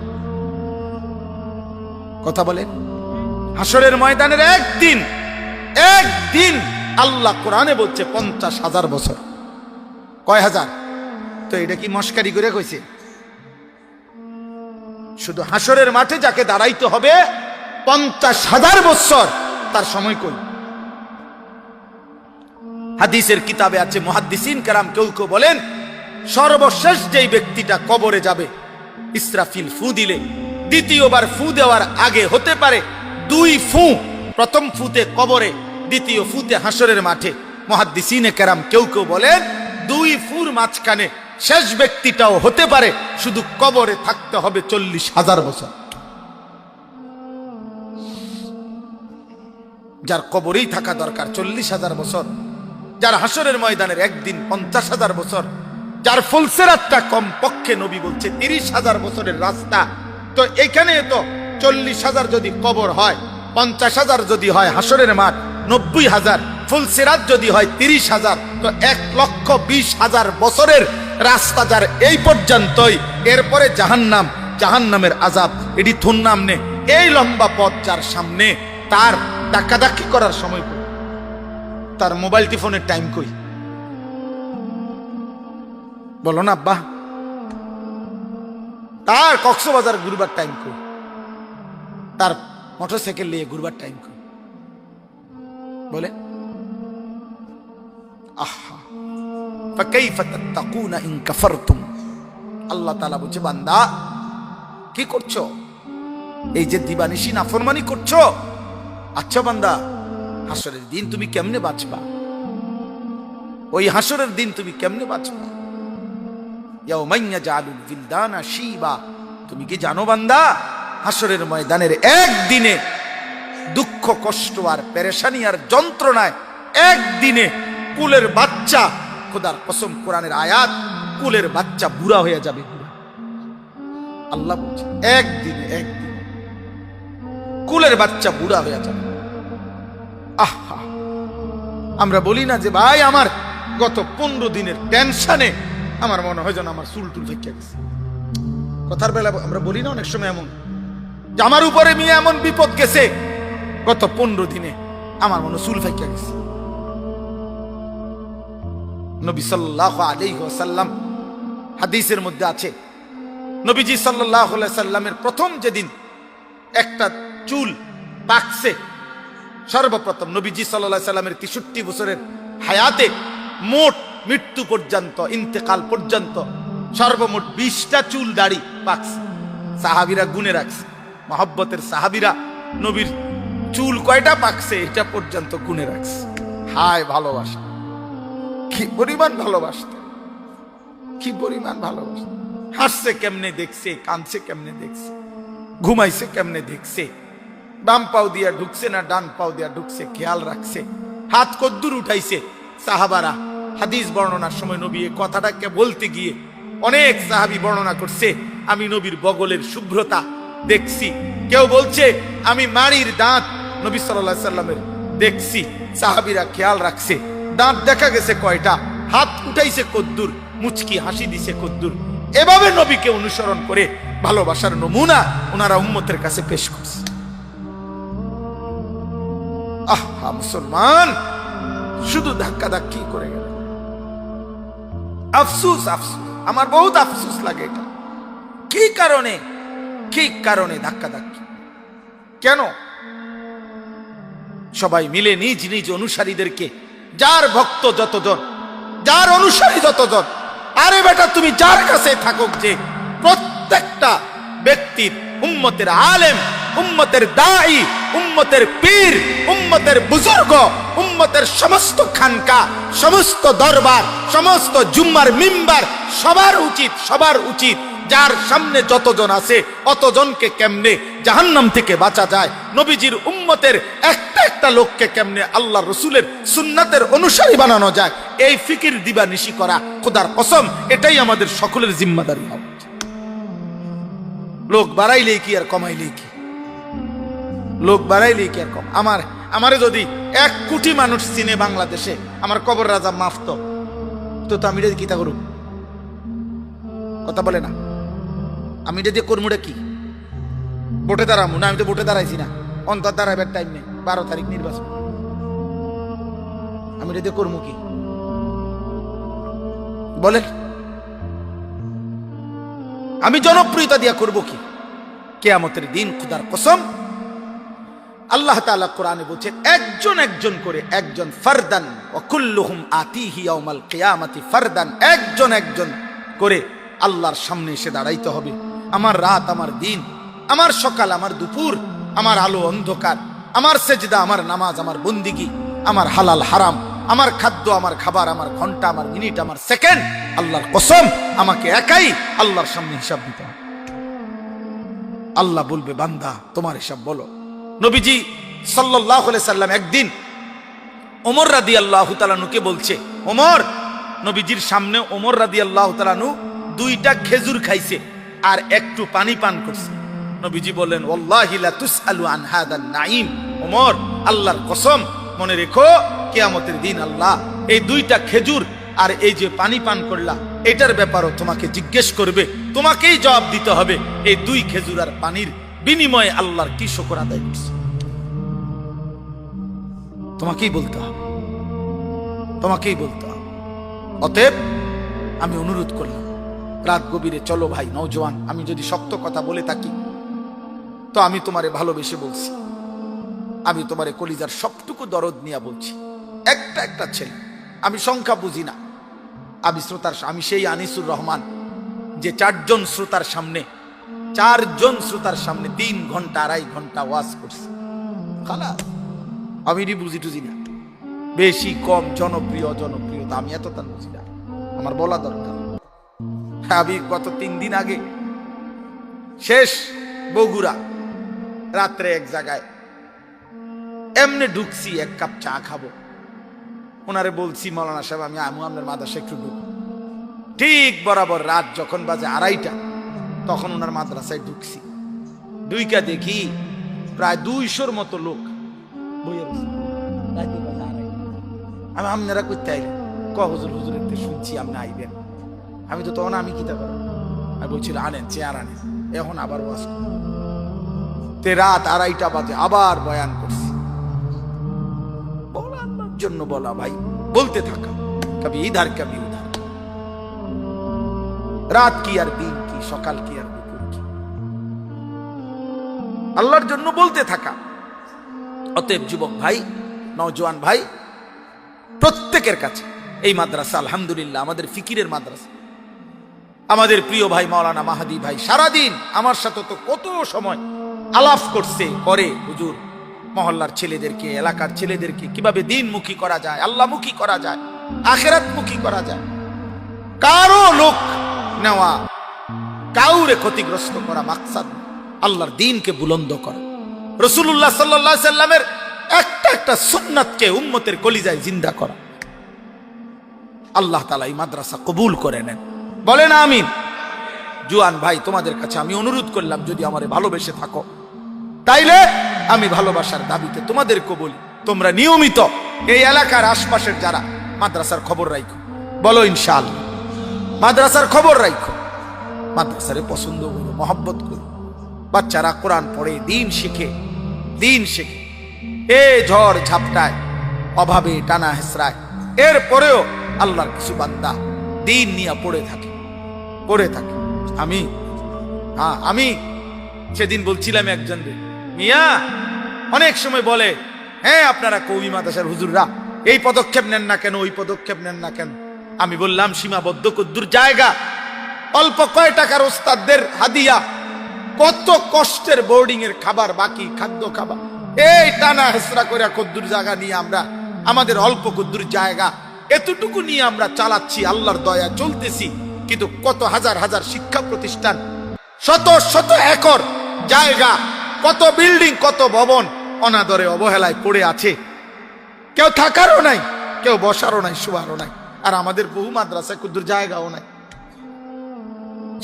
কথা বলেন। হাসরের ময়দানের একদিন আল্লাহ কোরআনে বলছে 50,000 বছর। কয় হাজার? তো এটা কি মস্কারি করে কইছে? শুধু হাসরের মাঠে যাকে দাঁড়াইতে হবে 50,000 বছর, তার সময় কই? হাদিসের কিতাবে আছে, মুহাদ্দিসিন কেরাম কেউ কেউ বলেন সর্বশেষ যেই ব্যক্তিটা কবরে যাবে, ইসরাফিল ফু দিলে দ্বিতীয়বার ফু দেওয়ার আগে হতে পারে 2 ফু, প্রথম ফুতে কবরে, দ্বিতীয় ফুতে হাসরের মাঠে। মুহাদ্দিসিনে কেরাম কেউ কেউ বলেন 2 ফুর মাঝখানে শেষ ব্যক্তিটাও হতে পারে, শুধু কবরে থাকতে হবে 40,000 বছর। যার কবরেই থাকা দরকার 40,000 বছর, যার হাসরের ময়দানের একদিন 50,000 বছর, যার ফুলসেরাতটা কম পক্ষে নবী বলছে 30,000 বছরের রাস্তা। তো এখানে তো 40,000 যদি কবর হয়, 50,000 যদি হয় হাসরের মাঠ, 90,000, ফুলসেরাত যদি হয় 30,000, তো 1,20,000 বছরের রাস্তা যার এই পর্যন্তই। এরপরে জাহান্নাম, জাহান্নামের আযাব, এটি থুন নামনে এই লম্বা পথ যার সামনে, তার ধাক্কাধাক্কি করার সময় তার মোবাইল টিফোনের টাইম কই? বলো না আব্বা। তার কক্সবাজার ঘুরবার টাইম কই? তার মোটরসাইকেল নিয়ে ঘুরবার টাইম কই? বলে আহা ফাকাইফা তাত্তাকুনা ইন কাফারতুম। আল্লাহ তাআলা বলছে, বান্দা কি করছো? এই যে দিবানিশি নাফরমানি করছো, আচ্ছা বান্দা, হাসরের দিন তুমি কেমনে বাঁচবা? ওই হাসরের দিন তুমি কেমনে বাঁচবা? ইয়াউমান ইয়াজআলুল বিলদানা শিবা। তুমি কি জানো বান্দা, হাসরের ময়দানের একদিনে দুঃখ কষ্ট আর পেরেশানি আর যন্ত্রণায় একদিনে কুলের বাচ্চা, খোদার কসম কোরআনের আয়াত, কুলের বাচ্চা বুড়া হয়ে যাবে। আল্লাহ বলছে একদিনে কুলের বাচ্চা বুড়া হয়ে যাবে। আহা, আমরা বলি না যে ভাই আমার গত 15 দিনের টেনশনে আমার মনে হয় যেন আমার চুল টুল ফেঁকে গেছে। কথার বেলা আমরা বলি না অনেক সময় এমন যে আমার উপরে নিয়ে এমন বিপদ গেছে, গত 15 দিনে আমার মনে চুল ফেঁকে গেছে। নবী সাল্লাল্লাহু আলাইহি ওয়াসাল্লাম হাদিসের মধ্যে আছে, নবীজি সাল্লাল্লাহু আলাইহি সাল্লামের প্রথম যেদিন একটা চুল পাকছে, সর্বপ্রথম নবীজি সাল্লাল্লাহু আলাইহি সাল্লামের 63 বছরের হায়াতে মোট মৃত্যু পর্যন্ত, ইন্তেকাল পর্যন্ত সর্বমোট 20টা চুল দাড়ি পাকছে। সাহাবীরা গুনে রাখছে, মহব্বতের সাহাবীরা নবীর চুল কয়টা পাকছে এটা পর্যন্ত গুনে রাখছে। হায় ভালোবাসা, কি পরিমাণ ভালোবাসতে, কি পরিমাণ ভালোবাসতে। হাসছে কেমনে দেখছে, কাঁদছে কেমনে দেখছে, ঘুমাইছে কেমনে দেখছে, বাম পাও দিয়া ঢুকছে না ডান পাও দিয়া ঢুকছে খেয়াল রাখছে, হাত কদ্দুর উঠাইছে। সাহাবারা হাদিস বর্ণনার সময় নবী এই কথাটাকে বলতে গিয়ে অনেক সাহাবী বর্ণনা করছে, আমি নবীর বগলের শুভ্রতা দেখছি। কেউ বলছে আমি মাড়ির দাঁত নবী সাল্লাল্লাহু আলাইহি সাল্লামের দেখছি। সাহাবীরা খেয়াল রাখছে দাঁত দেখা গেছে কয়টা, হাত উঠাইছে কদ্দুর, মুচকি হাসি দিছে কদ্দুর। এভাবে নবীকে অনুসরণ করে ভালোবাসার নমুনা ওনারা উম্মতের কাছে পেশ করছে। আহা মুসলমান, শুধু ধাক্কা ধাক্কি করে গেল। আফসুস, আফসুস, আমার বহুত আফসুস লাগে এটা। কি কারণে, কি কারণে ধাক্কা ধাক্কি? কেন? সবাই মিলে নিজ নিজ অনুসারীদেরকে, যার ভক্ত যতজন, যার অনুসারী যতজন, আরে বেটা তুমি যার কাছে থাকুক, যে প্রত্যেকটা ব্যক্তির, উম্মতের আলেম, উম্মতের দাঈ, উম্মতের পীর, উম্মতের বুজুর্গ, উম্মতের সমস্ত খানকা, সমস্ত দরবার, সমস্ত জুম্মার মিম্বার, সবার উচিত যার সামনে যতজন আছে অতজনকে কেমনে জাহান্নাম থেকে বাঁচা যায়, নবীজির উম্মতের একটা একটা লোককে কেমনে আল্লাহ রসুলের সুন্নাতের অনুসারী বানানো যায়, এই ফিকির দিবানিশি করা, খোদার কসম এটাই আমাদের সকলের জিম্মাদারি হবে। লোক বাড়াইলেই কি আর কমাইলেই কি? লোক বাড়াইলেই কি আর কম? আমারে যদি 1 কোটি মানুষ চিনে বাংলাদেশে, আমার কবর রাজা মাফ তো আমি এটা কিতা করুক? কথা বলে না, আমি এটা দিয়ে করমুটা কি? ভোটে দাঁড়াবো না? আমি তো ভোটে দাঁড়াইছি না, অন্তর দাঁড়াইবার টাইম নেই, 12 তারিখ নির্বাচন, আমি এটা দিয়ে করবো কি বলেন? আমি জনপ্রিয়তা দিয়া করব কি? কিয়ামতের দিন খোদার কসম আল্লাহ তাআলা কোরআনে বলছেন, একজন একজন করে, একজন ফারদান ওয়া কুল্লুহুম আতিহি ইয়াউমাল কিয়ামাতি ফারদান, একজন একজন করে আল্লাহর সামনে এসে দাঁড়াইতে হবে। আমার রাত, আমার দিন, আমার সকাল, আমার দুপুর, আমার আলো অন্ধকার, আমার সেজদা, আমার নামাজ, আমার বন্দিগি, আমার হালাল হারাম, আমার খাদ্য, আমার খাবার, আমার ঘন্টা, আমার মিনিট, আমার সেকেন্ড, আল্লাহর কসম আমাকে একাই আল্লাহর সামনে হিসাব দিতে হবে। আল্লাহ বলবে, বান্দা তোমার হিসাব বলো। নবীজি সাল্লাল্লাহু আলাইহি সাল্লাম একদিন ওমর রাদিয়াল্লাহু তাআলা আনহুকে বলছে, ওমর, নবীজির সামনে ওমর রাদিয়াল্লাহু তাআলা আনহু 2টা খেজুর খাইছে আর একটু পানি পান করছে। নবীজি বলেন, ওয়াল্লাহি লা তুসআলু আন হাদান নাঈম, ওমর আল্লাহর কসম মনে রেখো, কিয়ামতের দিন আল্লাহ এই 2টা খেজুর আর এই যে পানি পান করলা এটার ব্যাপারও তোমাকে জিজ্ঞেস করবে, তোমাকেই জবাব দিতে হবে। এই 2 খেজুর আর পানির বিনিময়ে আল্লাহর কি শুকর আদায় করছে, তোমাকেই বলতে হবে। তোমাকেই বলতে হবে। অতএব আমি অনুরোধ করলাম, রাত গভীরে চলো ভাই নওজোয়ান, আমি যদি শক্ত কথা বলে থাকি তো আমি তোমারে ভালোবেসে বলছি, আমি তোমারে কলিজার সবটুকু দরদ নিয়ে বলছি। একটা একটা ছেলে, আমি সংখ্যা বুঝি না, আমি সেই আনিসুর রহমান যে চারজন শ্রোতার সামনে 3 ঘন্টা 2.5 ঘন্টা ওয়াজ করছি। খালাস, আমি বুঝি টুঝি না, বেশি কম জনপ্রিয়তা আমি এত তার বুঝি না, আমার বলা দরকার। আমি গত 3 দিন আগে শেষ বগুড়া, রাত্রে এক জায়গায় এমনি ঢুকছি, 1 কাপ চা খাবো, ওনারে বলছি মৌলানা সাহেব আমি আপনার মাদ্রাসা একটু ঢুক। ঠিক বরাবর রাত যখন বাজে 2:30 তখন ওনার মাদ্রাসায় ঢুকছি। ঢুইকা দেখি প্রায় 200-র মতো লোক বইয়ে রয়েছে। আমি আপনারা করতে আইলেন, হুজুর একটু শুনছি আপনি আইবেন। আমি তো তখন আমি কিতা করব, আমি বলছিল আনেন চেয়ার আনেন, এখন আবার ওয়াজ তে রাত 2:30 বাজে আবার বয়ান করছি। বলার জন্য বলা ভাই, বলতে থাকা, কবি ইধার কবি উধার, রাত কি আর দিন কি, সকাল কি আর দুপুর কি, আল্লাহর জন্য বলতে থাকা। অতএব যুবক ভাই, নওজোয়ান ভাই, প্রত্যেকের কাছে এই মাদ্রাসা আলহামদুলিল্লাহ আমাদের ফিকিরের মাদ্রাসা। আমাদের প্রিয় ভাই মাওলানা মাহাদি ভাই সারাদিন আমার সাথে তো কত সময় আলাপ করছে, করে হুজুর মহল্লার ছেলেদেরকে, এলাকার ছেলেদেরকে কিভাবে দিনমুখী করা যায়, আল্লাহমুখী করা যায়, আখিরাতমুখী করা যায়। কারো লোক নেওয়া, কাউরে ক্ষতিগ্রস্ত করা মাকসাদ, আল্লাহর দ্বীনকে বুলন্দ করা, রাসূলুল্লাহ সাল্লাল্লাহু আলাইহি সাল্লামের একটা সুন্নাতকে উম্মতের কলিজায় জিন্দা করা। আল্লাহ তাআলা এই মাদ্রাসা কবুল করে নেন, বলেন আমিন। জুয়ান ভাই, তোমাদের কাছে আমি অনুরোধ করলাম, যদি আমারে ভালোবেসে থাকো তাইলে আমি ভালোবাসার দাবিতে তোমাদেরকে বলি, তোমরা নিয়মিত এই এলাকার আশপাশের যারা মাদ্রাসার খবর রাখো, বলো ইনশাআল্লাহ মাদ্রাসার খবর রাখো, মাদ্রাসারে পছন্দ করো, মহব্বত করো। বাচ্চারা কোরআন পড়ে, দিন শিখে। এ ঝড় ঝাপটায়, অভাবে টানা হেসরায়, এরপরেও আল্লাহর কিছু বান্দা দিন নিয়ে পড়ে থাকে। আমি সেদিন বলছিলাম একজন, মিয়া অনেক সময় বলে, হ্যাঁ আপনারা কওমি মাদ্রাসার হুজুররা এই পদক্ষেপ নেন না কেন, ওই পদক্ষেপ নেন না কেন। আমি বললাম সীমাবদ্ধ কদ্দুর জায়গা, অল্প কয় টাকার ওস্তাদদের হাদিয়া, কত কষ্টের বোর্ডিং এর খাবার, বাকি খাদ্য খাবার, এই টানা হেসরা করে কদ্দুর জায়গা নিয়ে আমরা, আমাদের অল্প কদ্দুর জায়গা এতটুকু নিয়ে আমরা চালাচ্ছি, আল্লাহর দয়া চলতেছি। কিন্তু কত হাজার হাজার শিক্ষা প্রতিষ্ঠান, শত একর জায়গা, কত বিল্ডিং, কত ভবন অনাদরে অবহেলায় পড়ে আছে, কেউ থাকারও নাই, কেউ বসারও নাই, শোয়ারও নাই। আর আমাদের বহু মাদ্রাসায় কদ্দুর জায়গাও নাই।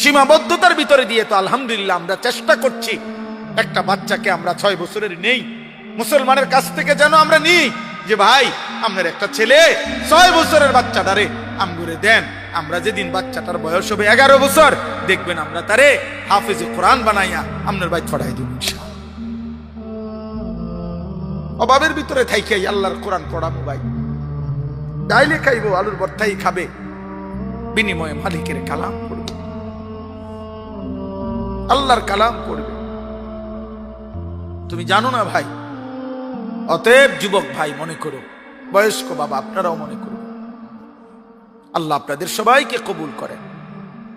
সীমাবদ্ধতার ভিতরে দিয়ে তো আলহামদুলিল্লাহ আমরা চেষ্টা করছি, একটা বাচ্চাকে আমরা 6 বছরের নেই, মুসলমানের কাছ থেকে যেন আমরা নিই যে ভাই আপনার একটা ছেলে 6 বছরের বাচ্চাটারে আমগুরে দেন, আমরা যেদিন বাচ্চাটার বয়স হবে 11 বছর, দেখবেন আমরা তারে হাফেজে কোরআন বানাইয়া আপনার বাইত পড়াই দিব ইনশাআল্লাহ। অভাবের ভিতরে থাইকাই আল্লাহর কোরআন পড়াবো ভাই, ডাইলে খাইবো, আলুর ভর্তাই খাবে, বিনিময়ে মালিকের কালাম পড়বে, আল্লাহর কালাম পড়বে। তুমি জানো না ভাই। অতএব যুবক ভাই মনে করো, বয়স্ক বাবা আপনারাও মনে করো, আল্লাহ আপনাদের সবাইকে কবুল করেন।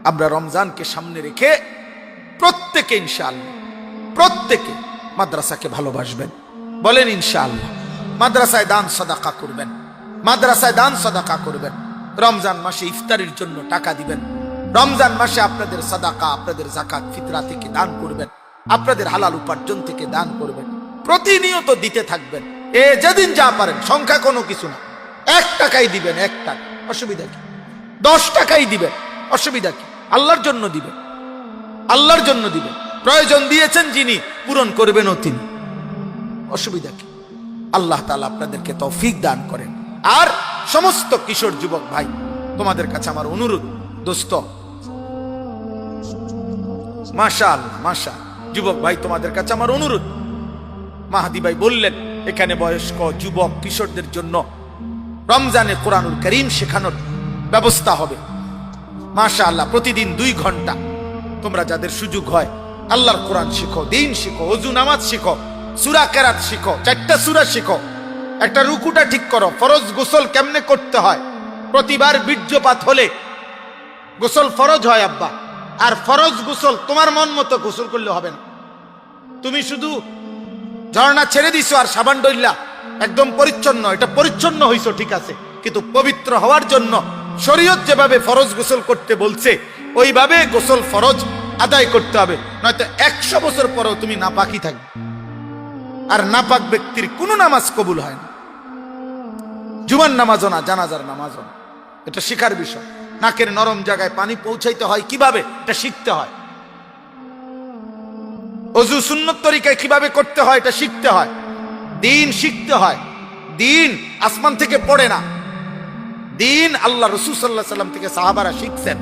আমরা রমজানকে সামনে রেখে প্রত্যেকে ইনশাআল্লাহ, প্রত্যেকে মাদ্রাসাকে ভালোবাসবেন, বলেন ইনশাআল্লাহ। মাদ্রাসায় দান সাদাকা করবেন, মাদ্রাসায় দান সাদাকা করবেন। রমজান মাসে ইফতারির জন্য টাকা দিবেন, রমজান মাসে আপনাদের সাদাকা, আপনাদের জাকাত ফিতরা থেকে দান করবেন, আপনাদের হালাল উপার্জন থেকে দান করবেন, প্রতিনিয়ত দিতে থাকবেন। যেদিন যা পারেন, সংখ্যা কোনো কিছু না, 1 টাকাই দিবেন, 1 টাকা, অসুবিধা কি? 10 টাকাই দিবেন, অসুবিধা কি? আল্লাহর জন্য দিবেন, আল্লাহর জন্য দিবেন। প্রয়োজন দিয়েছেন যিনি, পূরণ করবেনও তিনি, অসুবিধা কি? আল্লাহ তাআলা আপনাদেরকে তৌফিক দান করেন। আর সমস্ত কিশোর যুবক ভাই, তোমাদের কাছে আমার অনুরোধ, দোস্ত, মাশাআল্লাহ মাশাআল্লাহ, যুবক ভাই তোমাদের কাছে আমার অনুরোধ, মাহাদি ভাই বললেন এখানে বয়স্ক, যুবক, কিশোরদের জন্য রমজানে কোরআনুল কারীম শেখানোর ব্যবস্থা হবে। মাশাআল্লাহ, প্রতিদিন 2 ঘন্টা তোমরা যাদের সুযোগ হয় আল্লাহর কোরআন শিখো, দিন শিখো, ওযু নামাজ শিখো, সূরা কেরাত শিখো, 4টা সূরা শিখো, একটা রুকুটা ঠিক করো, ফরজ গোসল কেমনে করতে হয়। প্রতিবার বীর্যপাত হলে গোসল ফরজ হয় আব্বা, আর ফরজ গোসল তোমার মন মতো গোসল করলে হবে না। তুমি শুধু ঝর্ণা ছেড়ে দিছো আর সাবান ডইলা একদম পরিচ্ছন্ন, এটা পরিচ্ছন্ন হইছো ঠিক আছে, কিন্তু পবিত্র হওয়ার জন্য শরীয়ত যেভাবে ফরজ গোসল করতে বলছে ওইভাবে গোসল ফরজ আদায় করতে হবে, নয়তো 100 বছর পরেও তুমি নাপাকি থাকবে। আর নাপাক ব্যক্তির কোনো নামাজ কবুল হয় না। জুমার নামাজও না, জানাজার নামাজও না। এটা শিখার বিষয়। নাকের নরম জায়গায় পানি পৌঁছাইতে হয় কিভাবে, এটা শিখতে হয়। ওযু সুন্নত তরিকায় কিভাবে করতে হয় এটা শিখতে হয়। দিন শিখতে হয়। দিন আসমান থেকে পড়ে না, দিন আল্লাহ রাসূল সাল্লাল্লাহু আলাইহি সাল্লাম থেকে সাহাবারা শিখছেন,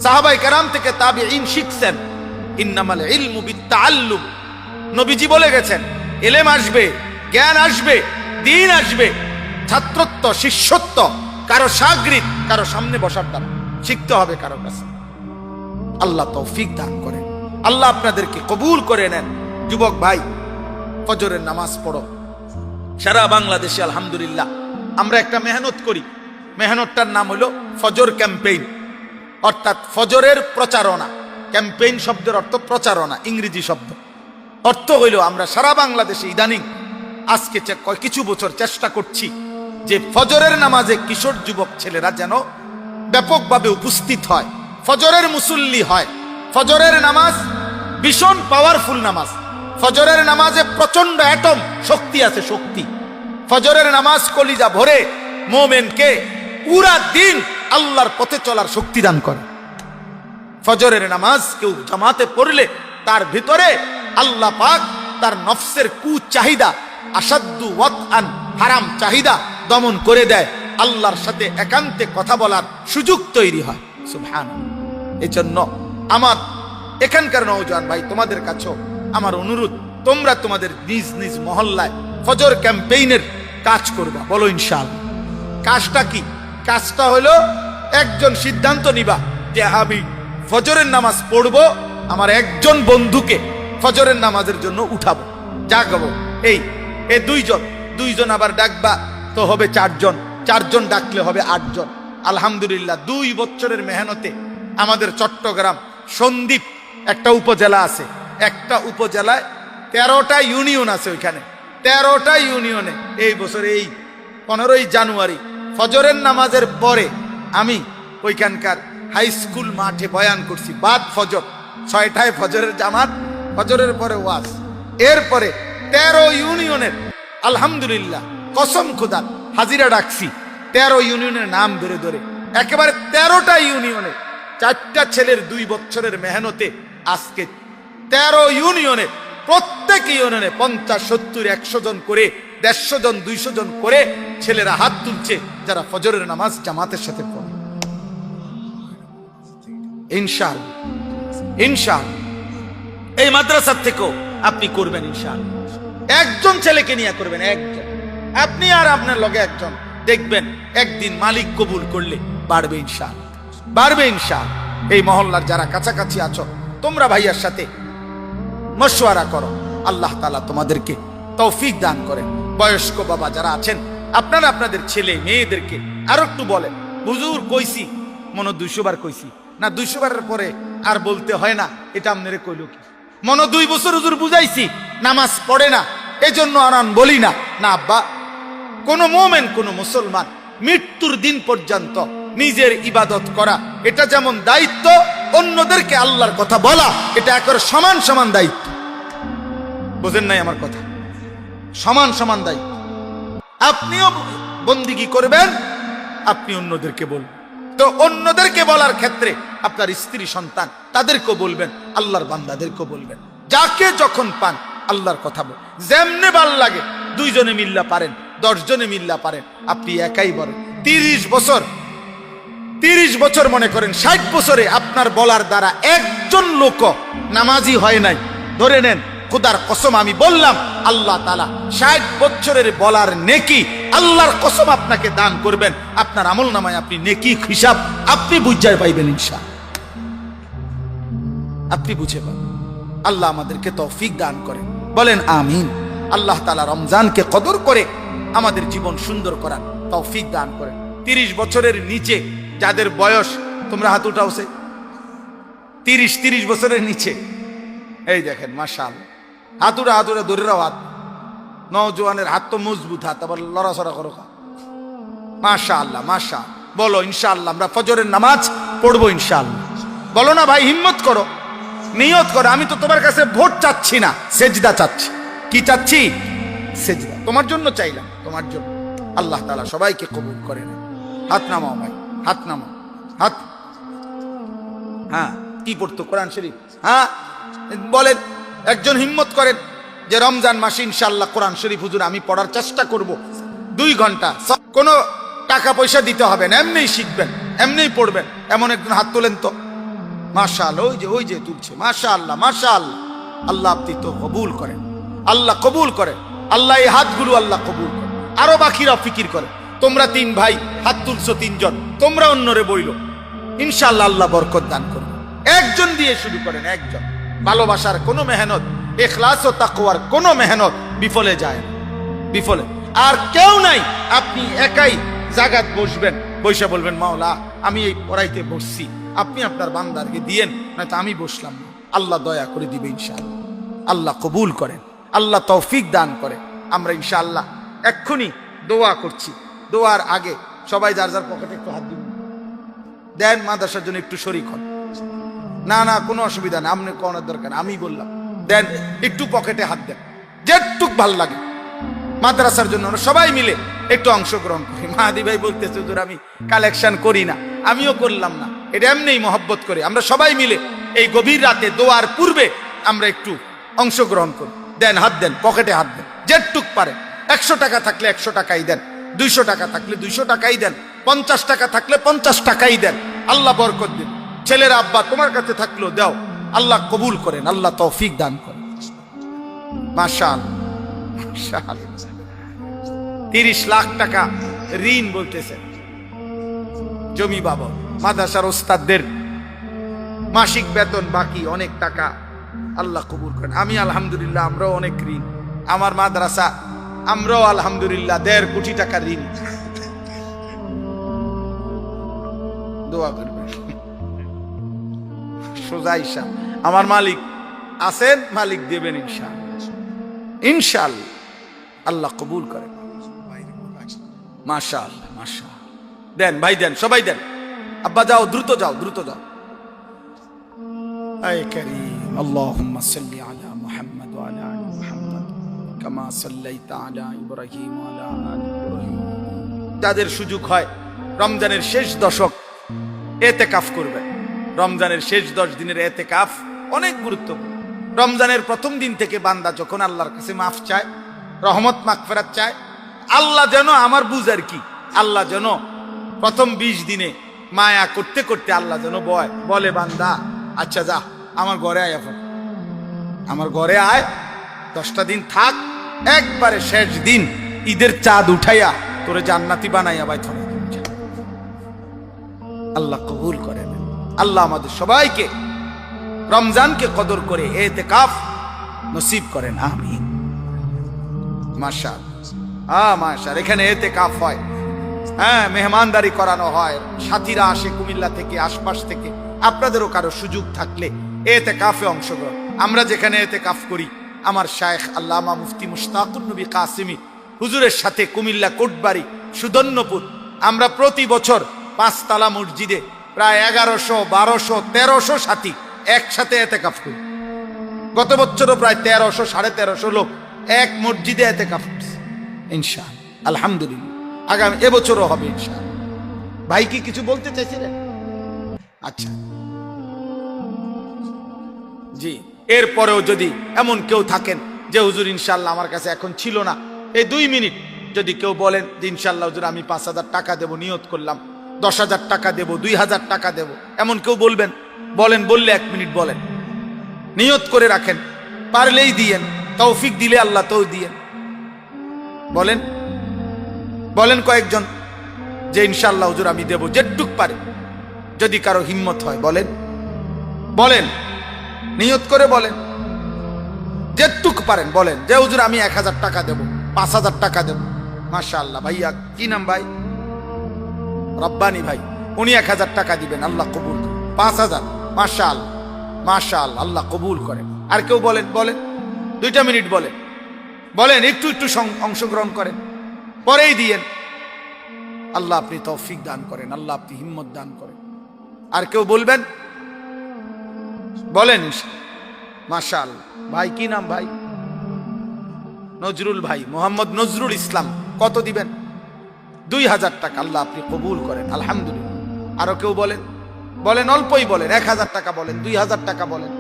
সাহাবায়ে কেরাম থেকে তাবিঈন শিখছেন। ইন্নামাল ইলমু বিত্তাআল্লুম, নবীজি বলে গেছেন ইলম আসবে, জ্ঞান আসবে, দিন আসবে, ছাত্রত্ব শিষ্যত্ব কারো শাগরিদ, কারো সামনে বসার দ্বারা শিখতে হবে কারো কাছে। আল্লাহ তৌফিক দান করেন, আল্লাহ আপনাদেরকে কবুল করে নেন। যুবক ভাই, ফজরের নামাজ পড়ো। সারা বাংলাদেশে আলহামদুলিল্লাহ আমরা একটা মেহনত করি, মেহনতটার নাম হলো ফজর ক্যাম্পেইন, অর্থাৎ ফজরের প্রচারণা। ক্যাম্পেইন শব্দের অর্থ প্রচারণা, ইংরেজি শব্দ। অর্থ হইল আমরা সারা বাংলাদেশে ইদানিং আজকে কিছু বছর চেষ্টা করছি যে ফজরের নামাজে কিশোর যুবক ছেলেরা যেন ব্যাপকভাবে উপস্থিত হয়, ফজরের মুসল্লি হয়। ফজরের নামাজ ভীষণ পাওয়ারফুল নামাজ। ফজরের নামাজে প্রচন্ড অ্যাটম শক্তি আছে, শক্তি। ফজরের নামাজ কলিজা ভরে মুমিনকে পুরা দিন আল্লাহর পথে চলার শক্তি দান করে। ফজরের নামাজ কেউ জামাতে পড়লে তার ভিতরে আল্লাহ পাক তার নফসের কুচাহিদা, আসাদ্দু ওয়াতআন, হারাম চাহিদা দমন করে দেয়। আল্লাহর সাথে একান্তে কথা বলার সুযোগ তৈরি হয়। সুবহানাল্লাহ। এজন্য আমার এখানকার নওজোয়ান ভাই, তোমাদের কাছেও আমার অনুরোধ, তোমরা তোমাদের নিজ নিজ মহল্লায় ফজর ক্যাম্পেইনের কাজ করবা। বলো ইনশাআল্লাহ। কাজটা কি? কাজটা হলো একজন সিদ্ধান্ত নিবা যে আমি ফজরের নামাজ পড়বো, আমার একজন বন্ধুকে ফজরের নামাজের জন্য উঠাবো, জাগাবো। এই দুইজন আবার ডাকবা তো হবে 4 জন, 4 জন ডাকলে হবে 8 জন। আলহামদুলিল্লাহ 2 বছরের মেহনতে আমাদের চট্টগ্রাম সন্দ্বীপ একটা উপজেলা আছে, একটা উপজেলায় 13টা ইউনিয়ন আছে। ওইখানে 13টা ইউনিয়নে এই বছর এই 15ই জানুয়ারি ফজরের নামাজের পরে আমি ওইখানকার হাই স্কুল মাঠে বয়ান করছি। বাদ ফজর 6টায় ফজরের জামাত, ফজরের পরে ওয়াজ। এরপরে 13 ইউনিয়নের আলহামদুলিল্লাহ কসম খোদা হাজিরা ডাকছি। 13 ইউনিয়নের নাম ধরে ধরে একেবারে 13টা ইউনিয়নে 4টা ছেলের 2 বছরের মেহনতে আজকে 13 ইউনিয়নে, প্রত্যেক ইউনিয়নে 50, 70, 100 জন করে, 150 জন, 200 জন করে ছেলেরা হাত তুলছে যারা ফজরের নামাজ জামাতের সাথে পড়ে। ইনশাআল্লাহ, ইনশাআল্লাহ এই মাদ্রাসার থেকেও আপনি করবেন ইনশাআল্লাহ। একজন ছেলেকে নিয়ে করবেন, একজন, আপনি আর আপনার লগে একজন, দেখবেন একদিন মালিক কবুল করলে বাড়বে ইনশাআল্লাহ, বাড়বে ইনশাআল্লাহ। এই মহল্লার যারা কাছাকাছি আছো তোমরা ভাইয়ার সাথে মশওয়ারা করো, আল্লাহ তাআলা তোমাদেরকে তৌফিক দান করেন। বয়স্ক বাবা যারা আছেন আপনারা আপনাদের ছেলে মেয়েদেরকে আরো একটু বলেন, হুজুর কইছি, মনে 200 বার কইছি না, 200 বারের পরে আর বলতে হয় না, এটা আপনারে কইল কি? মনে 2 বছর হুজুর বুঝাইছি, নামাজ পড়ে না, এজন্য আর বলি না। না আব্বা, কোন মুমিন, কোন মুসলমান মৃত্যুর দিন পর্যন্ত নিজের ইবাদত করা এটা যেমন দায়িত্ব, অন্যদেরকে আল্লাহর কথা বলা এটা একেবারে সমান সমান দায়িত্ব। বুঝেন নাই আমার কথা? সমান সমান দায়িত্ব। আপনিও বন্দিগি করবেন, আপনি অন্যদেরকে বলবেন। তো অন্যদেরকে বলার ক্ষেত্রে আপনার স্ত্রী সন্তান তাদেরকেও বলবেন, আল্লাহর বান্দাদেরকেও বলবেন। যাকে যখন পান আল্লাহর কথা বল, যেমনে ভাল লাগে। 2 জনে মিল্লা পারেন, 10 জনে মিল্লা পারেন, আপনি একাই বলেন। 30 বছর মনে করেন, 60 বছরে আপনার বলার দ্বারা একজন লোক নামাজি হয় নাই, ধরে নেন খোদার কসম আমি বললাম, আল্লাহ তাআলা 60 বছরের বলার নেকি আল্লাহর কসম আপনাকে দান করবেন, আপনার আমল নামায় আপনি নেকি হিসাব আপনি বুঝার পাইবেন ইনশাআল্লাহ, আপনি বুঝে পাবেন। আল্লাহ আমাদেরকে তৌফিক দান করেন, বলেন আমিন। আল্লাহ তাআলা রমজানকে কদর করে আমাদের জীবন সুন্দর করার তৌফিক দান করেন। 30 বছরের নিচে যাদের বয়স, তোমরা হাত উঠাও, সে 30 বছরের নিচে, এই দেখেন মাশাআল্লাহ, হাতুরা ধরে রাও হাত। নওজোয়ানের হাত তো মজবুত হাত, আবার লড়াচড়া করো। মাশাআল্লাহ মাশাআল্লাহ, বলো ইনশাআল্লাহ আমরা ফজরের নামাজ পড়বো ইনশাআল্লাহ। বলো না ভাই, হিম্মত করো, নিয়ত করো। আমি তো তোমার কাছে ভোট চাচ্ছি না, সেজদা চাচ্ছি। কি চাচ্ছি? সেজদা। তোমার জন্য চাইলাম, তোমার জন্য। আল্লাহ তাআলা সবাইকে কবুল করে নেন। হাত নামাও ভাই, হাত নামাও, হাত। হ্যাঁ, কি পড়তো? কোরআন শরীফ। হ্যাঁ বলেন, একজন হিম্মত করেন যে রমজান মাসে ইনশাআল্লাহ কোরআন শরীফ হুজুর আমি পড়ার চেষ্টা করব 2 ঘন্টা। কোনো টাকা পয়সা দিতে হবে না, এমনিই শিখবেন, এমনিই পড়বেন। এমন একজন হাত তোলেন তো। মাশাআল্লাহ, ওই যে তুলছে। মাশাআল্লাহ মাশাআল্লাহ। আল্লাহ আপনি তো কবুল করেন, আল্লাহ কবুল করেন। আল্লাহ এই হাতগুলো আল্লাহ কবুল করেন। আরো বাকিরা ফিকির করে, তোমরা 3 ভাই হাত তুলছো, 3 জন, তোমরা অন্যরে বইলো, ইনশাআল্লাহ আল্লাহ বরকত দান করবে। একজন দিয়ে শুরু করেন, একজন। ভালোবাসার কোনো মেহনত, ইখলাস ও তাকওয়ার কোনো মেহনত বিফলে যায় না, বিফলে। আর কেউ নাই, আপনি একাই জাগাত বসবেন, বৈশা বলবেন মাওলা আমি এই পড়াইতে বসছি, আপনি আপনার বান্দারকে দিয়েন, নয়তো আমি বসলাম না। আল্লাহ দয়া করে দিবে ইনশাআল্লাহ। আল্লাহ কবুল করেন, আল্লাহ তৌফিক দান করেন। আমরা ইনশাআল্লাহ এক্ষুনি দোয়া করছি। দোয়ার আগে সবাই যার যার পকেটে একটু হাত দিন, দেন। মাদ্রাসার জন্য একটু শরীক হন। না কোনো অসুবিধা নেই, আপনি কোন দরকার, আমি বললাম দেন, একটু পকেটে হাত দেন, যেটুক ভাল লাগে। মাদ্রাসার জন্য সবাই মিলে একটু অংশগ্রহণ করি। মাহাদি ভাই বলতেছে হুজুর আমি কালেকশন করি না, আমিও করলাম না, এটা এমনিই মহব্বত করে। আমরা সবাই মিলে এই গভীর রাতে দোয়ার পূর্বে আমরা একটু অংশগ্রহণ করি। দেন, হাত দেন, পকেটে হাত দেন, যেটুক পারে। 100 টাকা থাকলে 100 টাকাই দেন, 200 টাকা থাকলে 200 টাকাই দেন, 50 টাকা থাকলে 50 টাকাই দেন। আল্লাহ বরকত দিন। ছেলের আব্বা তোমার কাছে থাকলো দাও, আল্লাহ কবুল করেন, আল্লাহ তৌফিক দান করেন। মাশাআল্লাহ মাশাআল্লাহ। 30 লাখ টাকা ঋণ বলতেছে জমি বাবা। মাদ্রাসার ওস্তাদদের মাসিক বেতন বাকি অনেক টাকা, আল্লাহ কবুল করেন। আমি আলহামদুলিল্লাহ, আমরাও অনেক ঋণ। আমার মাদ্রাসা, আমরাও আলহামদুলিল্লাহ 1.5 কোটি টাকা ঋণ। দোয়া করবেন সোজা হিসাব। আমার মালিক আছেন, মালিক দেবেন ইনশাআল্লাহ, ইনশাআল্লাহ। আল্লাহ কবুল করেন। মাশাআল্লাহ মাশাআল্লাহ। দেন ভাই, দেন, সবাই দেন। আব্বা যাও, দ্রুত যাও, দ্রুত যাও। আয় কারীম, আল্লাহুম্মা সাল্লি আলা মুহাম্মাদ ওয়া আলা আলি মুহাম্মাদ কামা সাল্লাইতা আলা ইব্রাহিম ওয়া আলা আলি ইব্রাহিম। যাদের সুযোগ হয় রমজানের শেষ দশক ইতিকাফ করবেন। রমজানের শেষ 10 দিনের ইতিকাফ অনেক গুরুত্বপূর্ণ। রমজানের প্রথম দিন থেকে বান্দা যখন আল্লাহর কাছে মাফ চায়, রহমত মাগফিরাত চায়, আল্লাহ যেন, আমার বুঝার কি, আল্লাহ যেন প্রথম 20 দিনে মায়া করতে করতে আল্লাহ যেন বলে বান্দা আচ্ছা যা আমার ঘরে আয়, এখন আমার ঘরে আয়, 10টা দিন থাক, একবারে শেষ দিন ঈদের চাঁদ উঠাইয়া তোরে জান্নাতি বানাইয়া ভাই ধরে। আল্লাহ কবুল করেন। আল্লাহ আমাদের সবাইকে রমজানকে কদর করে ইতিকাফ নসিব করেন, আমিন। মাশাআল্লাহ, মাশাআল্লাহ। এখানে ইতিকাফ হয়, হ্যাঁ, মেহমানদারি করানো হয়, সাথীরা আসে কুমিল্লা থেকে, আশপাশ থেকে। আপনাদেরও কারো সুযোগ থাকলে ইতিকাফে অংশগ্রহণ। আমরা যেখানে ইতিকাফ করি, আমার শায়েখ আল্লামা মুফতি মুশতাকুন নবী কাসেমি হুজুরের সাথে কুমিল্লা কোটবাড়ি সুদন্যপুর, আমরা প্রতি বছর 5 তালা মসজিদে প্রায় 1100, 1200, 1300 সাথী একসাথে ইতিকাফ করি। গত বছরও প্রায় 1300, 1350 লোক এক মসজিদে ইতিকাফ করছে ইনশাআল্লাহ, আলহামদুলিল্লাহ। আগামী এবছরও হবে ইনশাআল্লাহ। ভাই কি কিছু বলতে চাইছিলেন? আচ্ছা জি। এরপরেও যদি এমন কেউ থাকেন যে হুজুর ইনশাআল্লাহ আমার কাছে এখন ছিল না, এই 2 মিনিট যদি কেউ বলেন যে ইনশাআল্লাহ হুজুর আমি 5000 টাকা দেব, নিয়ত করলাম, 10,000 টাকা দেব, 2000 টাকা দেব, এমন কেউ বলবেন? বলেন, বললে 1 মিনিট বলেন, নিয়ত করে রাখেন, পারলেই দিয়েন, তৌফিক দিলে আল্লাহ তো দিয়েন। বলেন বলেন কয়েকজন যে ইনশাআল্লাহ হুজুর আমি দেব, যেটুক পারে। যদি কারো হিম্মত হয় বলেন, বলেন, নিয়ত করে বলেন, যেটুক পারেন বলেন যে হুজুর আমি 1000 টাকা দেব, 5000 টাকা দেব। মাশাআল্লাহ। ভাইয়া কি নাম ভাই? রব্বানি ভাই, উনি 1000 টাকা দিবেন, আল্লাহ কবুল করেন। 5000, মাশাআল্লাহ, মাশাআল্লাহ, আল্লাহ কবুল করেন। আর কেউ বলেন, বলেন, 2 মিনিট বলেন, বলেন, একটু একটু অংশগ্রহণ করেন, পরেই দিয়েন। আল্লাহ আপনি তৌফিক দান করেন, আল্লাহ আপনি হিম্মত দান করেন। আর কেউ বলবেন, বলেন। মাশাআল্লাহ। ভাই কি নাম ভাই? নজরুল ভাই, মোহাম্মদ নজরুল ইসলাম। কত দিবেন? 2000 টাকা। আল্লাহ আপনি কবুল করেন, আলহামদুলিল্লাহ। আরো কেউ বলেন, বলেন, অল্পই বলেন, 1000 টাকা বলেন, 2000 টাকা বলেন,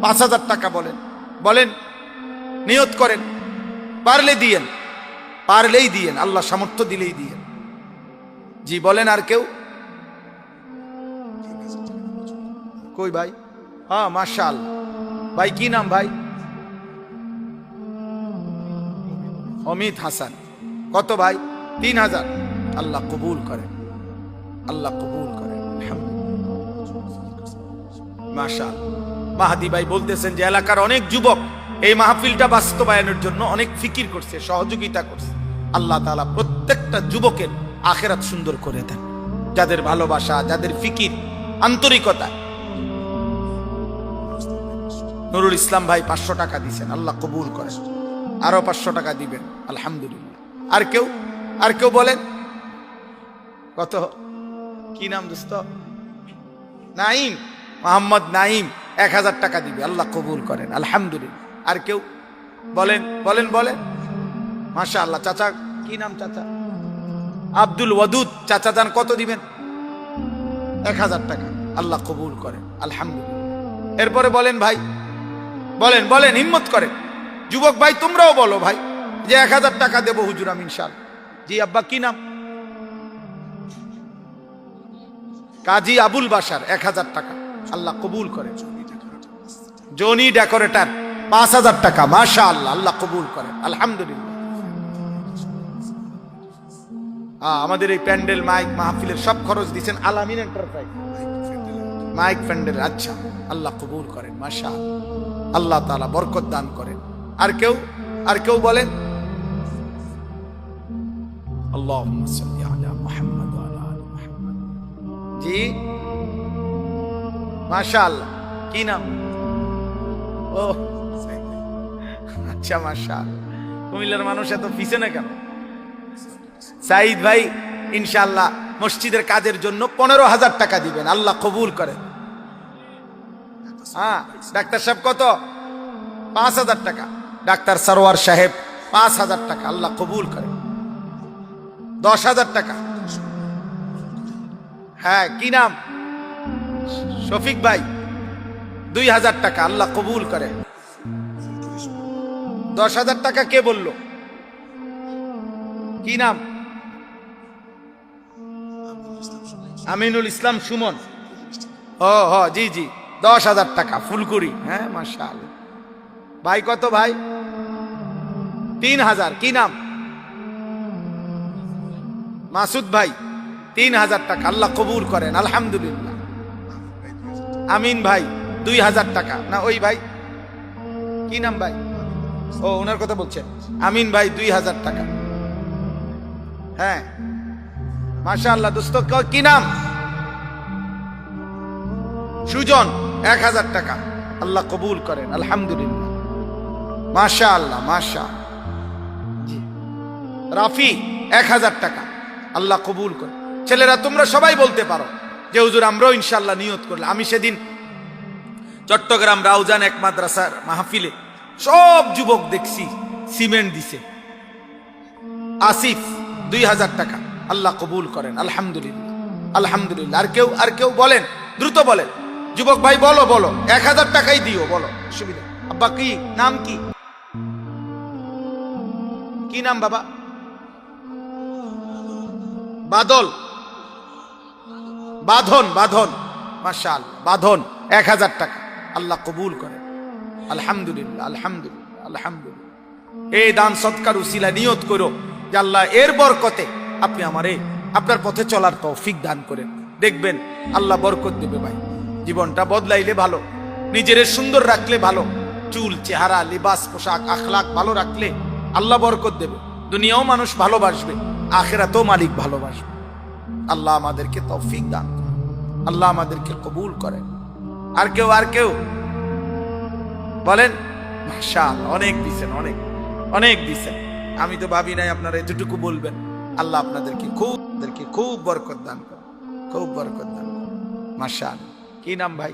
5000 টাকা বলেন, বলেন, নিয়ত করেন, পারলে দিয়েন, পারলেই দিয়েন, আল্লাহ সামর্থ্য দিলেই দিয়েন। জি বলেন। আর কেউ? কই ভাই? হ্যাঁ মাশাআল্লাহ। ভাই কি নাম ভাই? অমিত হাসান। কত ভাই? 3000। আল্লাহ কবুল করেন, আল্লাহ কবুল করেন, মাশাআল্লাহ। মাহাদি ভাই বলতেছেন যে এলাকার অনেক যুবক এই মাহফিলটা বাস্তবায়নের জন্য অনেক ফিকির করছে, সহযোগিতা করছে। আল্লাহ তাআলা প্রত্যেকটা যুবকের আখিরাত সুন্দর করে দেন, যাদের ভালোবাসা, যাদের ফিকির, আন্তরিকতা। নুরুল ইসলাম ভাই 500 টাকা দিয়েছেন, আল্লাহ কবুল করেন। আরো 500 টাকা দিবেন, আলহামদুলিল্লাহ। আর কেউ? আর কেউ বলেন। কত? কি নাম দোস্ত? নাইম, মোহাম্মদ নাইম 1000 টাকা দিবে, আল্লাহ কবুল করেন, আলহামদুলিল্লাহ। আর কেউ? বলেন, বলেন, বলেন। মাশাআল্লাহ। চাচা কি নাম? চাচা আব্দুল ওয়াদুদ। চাচা যান কত দিবেন? 1000 টাকা, আল্লাহ কবুল করেন, আলহামদুলিল্লাহ। এরপরে বলেন ভাই, বলেন, বলেন, হিম্মত করেন। যুবক ভাই তোমরাও বলো ভাই যে 1000 টাকা দেবো হুজুর আমি ইনশাআল্লাহ। জি আব্বা কি নাম? কাজী আবুল বাশার 1000 টাকা, আল্লাহ কবুল করেন। জনি ডেকোরেটর 5000 টাকা, মাশাআল্লাহ, আল্লাহ কবুল করেন, আলহামদুলিল্লাহ। আমাদের এই প্যান্ডেল, মাইক, মাহফিলের সব খরচ দিচ্ছেন আলামিন এন্টারপ্রাইজ, মাইক প্যান্ডেল। আচ্ছা, আল্লাহ কবুল করেন, মাশাআল্লাহ, আল্লাহ তাআলা বরকত দান করেন। আর কেউ? আর কেউ বলেন। আল্লাহুম্মা সাল্লি আলা মুহাম্মাদ ওয়া আলা আলি মুহাম্মাদ। জি মাশাআল্লাহ। কি নাম? ও আচ্ছা, মাশাআল্লাহ। কুমিল্লার মানুষ এত পিছনে কেন? সাইদ ভাই ইনশাআল্লাহ মসজিদের কাজের জন্য 15,000 টাকা দিবেন, আল্লাহ কবুল করেন। হ্যাঁ, ডাক্তার সাহেব কত? 5000 টাকা। ডাক্তার সরওয়ার সাহেব 5000 টাকা, আল্লাহ কবুল করেন। 10,000 টাকা। হ্যাঁ, কি নাম? শফিক ভাই 2000 টাকা, আল্লাহ কবুল করেন। 10,000 টাকা কে বলল? কি নাম? আমিনুল ইসলাম সুমন। ও হ, জি জি, 10,000 টাকা, ফুলকুড়ি। হ্যাঁ মাশাআল্লাহ। ভাই কত ভাই? 3000। কি নাম? মাসুদ ভাই 3000 টাকা, আল্লাহ কবুল করেন, আলহামদুলিল্লাহ। আমিন ভাই 2000 টাকা। না ওই ভাই কি নাম ভাই? ও ওনার কথা বলছেন। আমিন ভাই 2000 টাকা। হ্যাঁ মাশাআল্লাহ। দোস্ত কি নাম? সুজন 1000 টাকা, আল্লাহ কবুল করেন, আলহামদুলিল্লাহ, মাশাআল্লাহ, মাশাআল্লাহ। জি রাফি 1000 টাকা, আল্লাহ কবুল করে। ছেলেরা তোমরা সবাই বলতে পারো যে হুজুর আমরাও ইনশাআল্লাহ নিয়ত করলাম। আমি সেদিন চট্টগ্রাম রাউজান এক মাদ্রাসার মাহফিলে সব যুবক দেখছি সিমেন্ট দিছে। আসিফ 2000 টাকা, আল্লাহ কবুল করেন, আলহামদুলিল্লাহ, আলহামদুলিল্লাহ। আর কেউ? আর কেউ বলেন, দ্রুত বলেন। যুবক ভাই বলো, বলো, 1000 টাকাই দিও, বলো, অসুবিধা। আব্বা কি নাম? কি কি নাম বাবা? বাদল, বাঁধন, বাঁধন, মাশাআল্লাহ, বাঁধন 1000 টাকা, আল্লাহ কবুল করেন, আলহামদুলিল্লাহ, আলহামদুলিল্লাহ, আলহামদুলিল্লাহ। এই দান সৎকার উসিলা নিয়ত করো যে আল্লাহ এর বরকতে আপনি আমারে আপনার পথে চলার তৌফিক দান করেন। দেখবেন আল্লাহ বরকত দেবে ভাই। জীবনটা বদলাইলে ভালো, নিজের সুন্দর রাখলে ভালো, চুল চেহারা লিবাস পোশাক আখলাক ভালো রাখলে আল্লাহ বরকত দেবে। দুনিয়াও মানুষ ভালোবাসবে, আখিরাতেও মালিক ভালোবাসবে। আল্লাহ আমাদেরকে তৌফিক দান করেন, আল্লাহ আমাদেরকে কবুল করেন। আর কেউ বলেন? মাশাআল্লাহ, অনেক দিছেন, অনেক অনেক দিছেন। আমি তো ভাবি নাই আপনারা এতটুকু বলবেন। আল্লাহ আপনাদেরকে খুব বরকত দান করেন, খুব বরকত দান করেন। মাশাআল্লাহ। কি নাম ভাই?